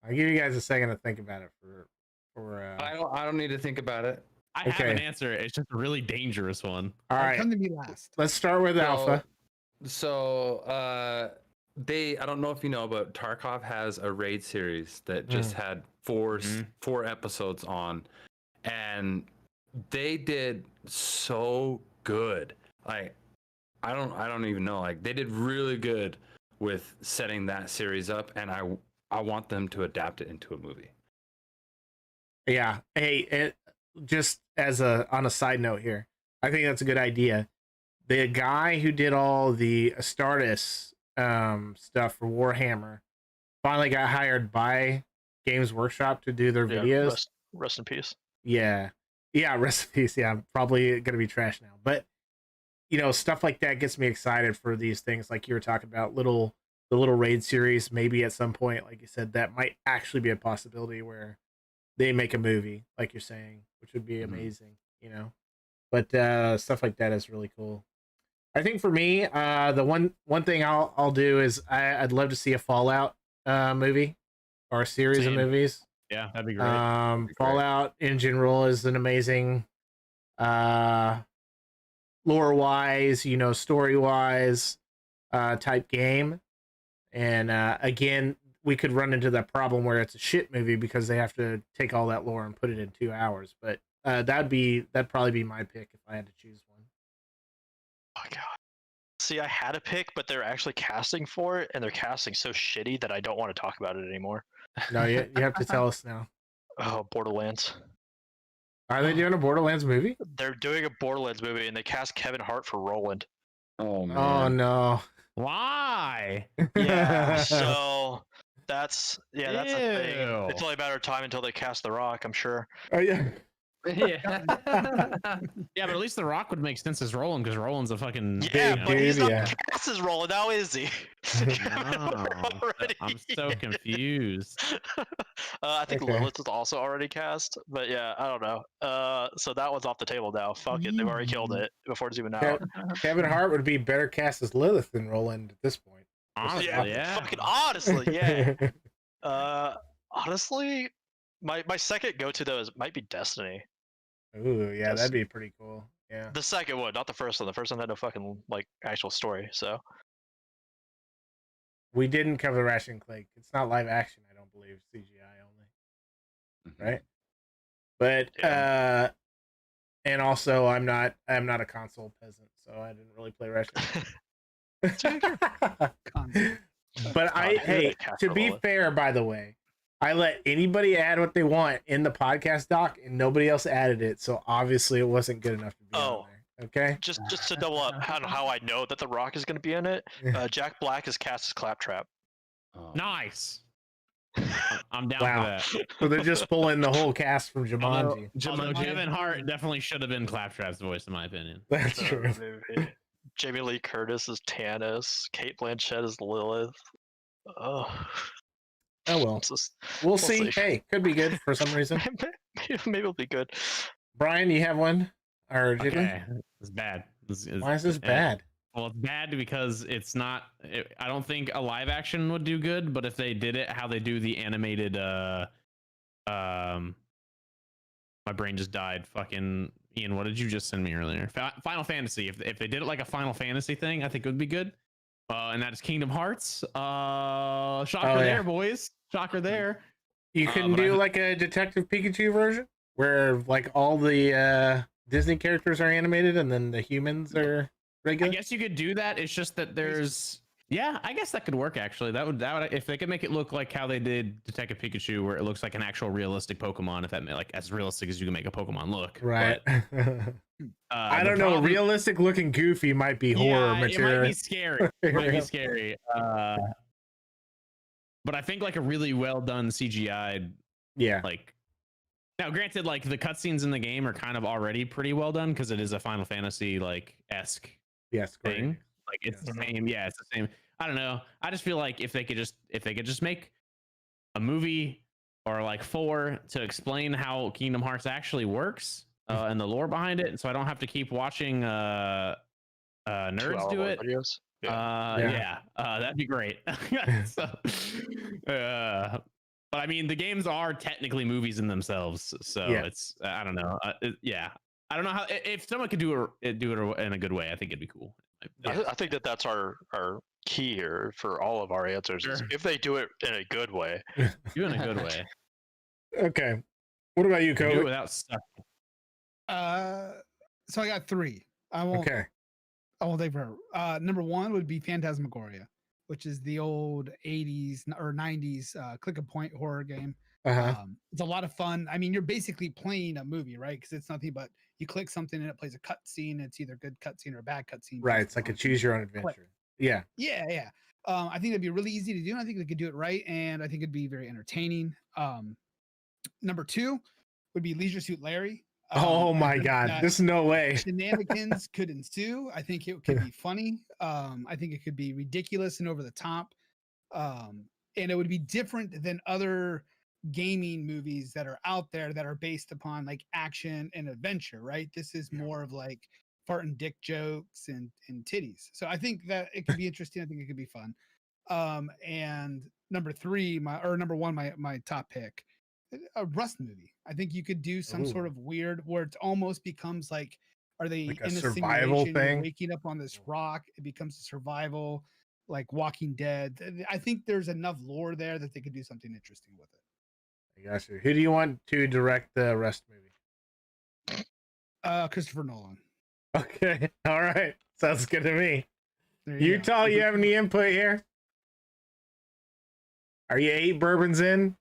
I'll give you guys a second to think about it I don't need to think about it. I have an answer. It's just a really dangerous one. All right. Come to me last. Let's start with Alpha. So I don't know if you know, but Tarkov has a raid series that just had four episodes on, and they did so good. Like I don't even know. Like they did really good with setting that series up, and I want them to adapt it into a movie. Yeah. Hey, just as on a side note here, I think that's a good idea. The guy who did all the Astartes stuff for Warhammer finally got hired by Games Workshop to do their videos. Rest in peace. Yeah. Recipes. Yeah, I'm probably gonna be trash now. But stuff like that gets me excited for these things, like you were talking about, the little raid series. Maybe at some point, like you said, that might actually be a possibility where they make a movie, like you're saying, which would be amazing, But stuff like that is really cool. I think for me, the one thing I'll do is I'd love to see a Fallout movie or a series of movies. Yeah, that'd be great. Fallout in general is an amazing lore wise, story wise type game. And again, we could run into that problem where it's a shit movie because they have to take all that lore and put it in 2 hours. But that'd probably be my pick if I had to choose one. Oh god. See, I had a pick, but they're actually casting for it, and they're casting so shitty that I don't want to talk about it anymore. No, you have to tell us now. Oh, Borderlands. Are they doing a Borderlands movie? They're doing a Borderlands movie, and they cast Kevin Hart for Roland. Oh man. Oh no. Why? Yeah, so that's the thing. Ew. It's only a matter of time until they cast The Rock, I'm sure. Oh yeah. Yeah. Yeah, but at least The Rock would make sense as Roland, because Roland's a fucking Yeah, big but he's dude, not cast as Roland now, is he? No, I'm so confused. I think Okay. Lilith is also already cast, but yeah, I don't know. So that one's off the table now. Fuck it, they've already killed it before it's even out. Kevin Hart would be better cast as Lilith than Roland at this point. Honestly, yeah. Fucking honestly, yeah. Honestly, my second go-to though might be Destiny. Ooh, yeah, that'd be pretty cool. Yeah. The second one, not the first one. The first one had no fucking actual story. So We didn't cover Ratchet and Clank. It's not live action, I don't believe. CGI only. Right? But and also I'm not a console peasant, so I didn't really play Ratchet. But hey, to be fair, by the way, I let anybody add what they want in the podcast doc, and nobody else added it, so obviously it wasn't good enough to be on there. Okay. Just to double up how I know that The Rock is going to be in it. Jack Black is cast as Claptrap. Nice. I'm down Wow. for that. So they're just pulling the whole cast from Jumanji. Kevin Hart definitely should have been Claptrap's voice, in my opinion. That's true. Jamie Lee Curtis is Tannis. Kate Blanchett is Lilith. Oh well. We'll see. Hey, could be good for some reason. Maybe it'll be good. Brian, you have one? Or did Okay, it's bad. Why is this bad? Well, it's bad because it's not. I don't think a live action would do good, but if they did it, how they do the animated, my brain just died. Fucking Ian, what did you just send me earlier? Final Fantasy. If they did it like a Final Fantasy thing, I think it would be good. And that is Kingdom Hearts. Shocker there, boys. Shocker there. You can do like a Detective Pikachu version where like all the Disney characters are animated and then the humans are regular. I guess you could do that. It's just that there's I guess that could work actually. That would if they could make it look like how they did Detective Pikachu, where it looks like an actual realistic Pokemon, if that made like as realistic as you can make a Pokemon look. Right. But, I don't know. Realistic looking Goofy might be horror material. It might be scary. It might be scary. But I think like a really well done CGI. Yeah. Like now, granted, like the cutscenes in the game are kind of already pretty well done because it is a Final Fantasy like esque thing. Like it's the same. Yeah, it's the same. I don't know. I just feel like if they could just make a movie or like 4 to explain how Kingdom Hearts actually works and the lore behind it, and so I don't have to keep watching nerds do it. Videos. That'd be great. But I mean, the games are technically movies in themselves, so it's I don't know. I don't know how if someone could do it in a good way. I think it'd be cool. I think that's our key here for all of our answers. Is if they do it in a good way. Do it in a good way. Okay. What about you, Kobe? Do it without stuff. So I got 3. I won't. Okay. Oh, they were. Number one would be Phantasmagoria, which is the old 80s or 90s click a point horror game. It's a lot of fun. I mean, you're basically playing a movie, right? Because it's nothing but you click something and it plays a cutscene. It's either a good cutscene or a bad cutscene. Right. It's like a choose your own adventure. Yeah. Yeah. I think it'd be really easy to do. And I think they could do it right. And I think it'd be very entertaining. Number two would be Leisure Suit Larry. Oh my God. There's no way. Shenanigans could ensue. I think it could be funny. I think it could be ridiculous and over the top. And it would be different than other gaming movies that are out there that are based upon like action and adventure, right? This is more of like fart and dick jokes and titties. So I think that it could be interesting. I think it could be fun. And number one, my top pick, a Rust movie. I think you could do some sort of weird where it almost becomes like, are they like in a survival thing? Waking up on this rock, it becomes a survival, like Walking Dead. I think there's enough lore there that they could do something interesting with it. I got you. Who do you want to direct the Rust movie? Christopher Nolan. Okay. All right. Sounds good to me. Utah, you have any input here? Are you 8 bourbons in?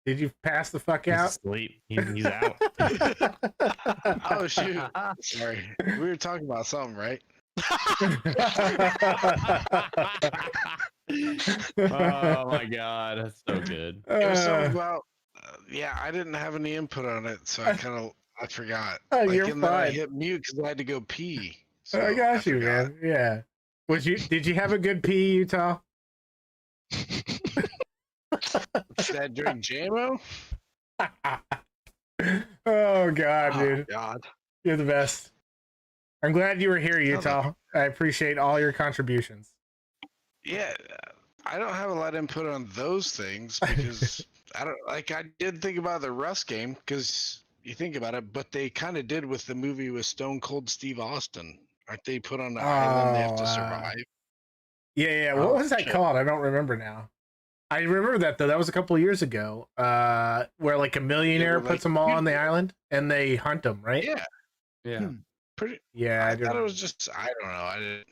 Did you pass the fuck out? He's asleep. He's out. Oh shoot! Sorry, we were talking about something, right? Oh my God, that's so good. It was something about. Yeah, I didn't have any input on it, so I forgot. You're and fine. then I hit mute because I had to go pee. So I got you, man. Yeah. Did you have a good pee, Utah? That during JMO? Oh God, dude. God. You're the best. I'm glad you were here, Utah. I appreciate all your contributions. Yeah, I don't have a lot of input on those things because I did think about the Rust game because you think about it, but they kind of did with the movie with Stone Cold Steve Austin. Aren't they put on an island they have to survive? Yeah. What was that called? I don't remember now. I remember that though. That was a couple of years ago. Where like a millionaire puts them all on the island and they hunt them, right? Yeah. Pretty. Yeah, I thought it was just. I don't know.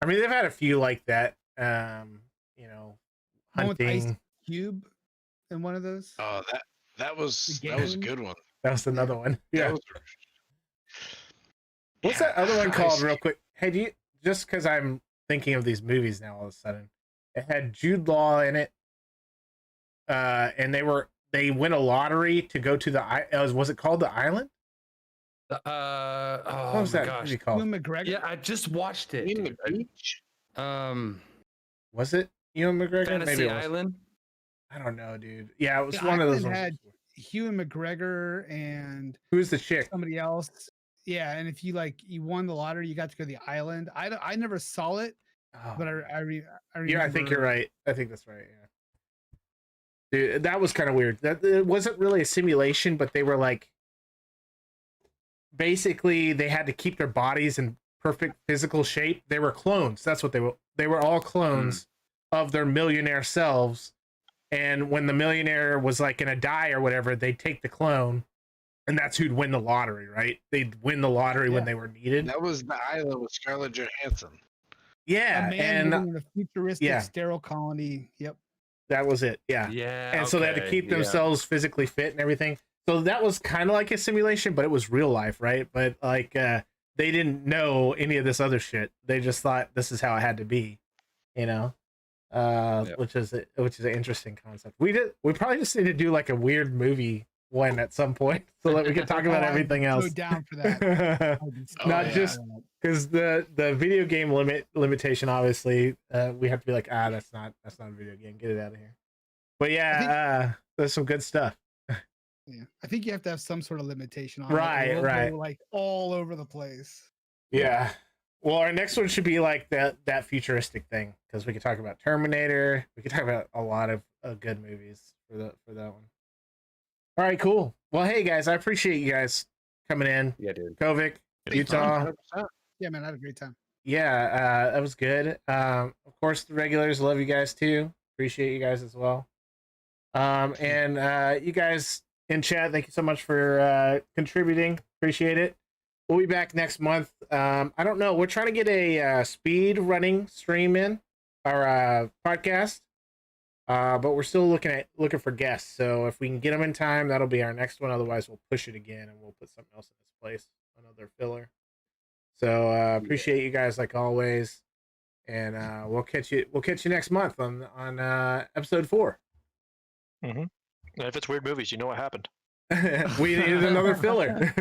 I mean, they've had a few like that. Hunting. Ice Cube in one of those. Oh, that was a good one. That was another one. Yeah. What's that other one Ice called, real quick? Hey, just because I'm thinking of these movies now all of a sudden. It had Jude Law in it, and they win a lottery to go to the was it called The Island? What was that movie called? Ewan McGregor. Yeah, I just watched it. In the beach. Was it Ewan McGregor? Fantasy Maybe it was. Island. I don't know, dude. Yeah, it was one of those ones. Had Ewan McGregor and Who's the chick? somebody else. Yeah, and if you won the lottery, you got to go to the island. I never saw it. Oh, but I remember. Yeah, I think you're right. I think that's right. Yeah, dude, that was kind of weird. That it wasn't really a simulation, but they were like, basically, they had to keep their bodies in perfect physical shape. They were clones. That's what they were. They were all clones of their millionaire selves. And when the millionaire was like gonna die or whatever, they'd take the clone, and that's who'd win the lottery, right? They'd win the lottery when they were needed. That was The Island with Scarlett Johansson. A Yeah, man living in a futuristic sterile colony. Yep. That was it. Yeah. Yeah. And so they had to keep themselves physically fit and everything. So that was kind of like a simulation, but it was real life, right? But like they didn't know any of this other shit. They just thought this is how it had to be, which is an interesting concept. We probably just need to do like a weird movie one at some point so that we can talk about everything else. Go down for that. Not just because the video game limitation, obviously, we have to be like, that's not a video game. Get it out of here. But yeah, there's some good stuff. Yeah, I think you have to have some sort of limitation on it. Right. Go, like all over the place. Yeah. Well, our next one should be like that futuristic thing because we could talk about Terminator. We could talk about a lot of good movies for that one. All right, cool. Well, hey guys, I appreciate you guys coming in. Yeah, dude. Kovic, Utah. 100%. Yeah, man, I had a great time. Yeah, that was good. Of course, the regulars love you guys too. Appreciate you guys as well. And you guys in chat, thank you so much for contributing. Appreciate it. we'll be back next month. I don't know. We're trying to get a speed running stream in our podcast, but we're still looking for guests. So if we can get them in time, that'll be our next one. Otherwise, we'll push it again and we'll put something else in its place, another filler. So appreciate you guys like always, and we'll catch you next month on episode 4. And if it's weird movies, you know what happened. We needed another filler.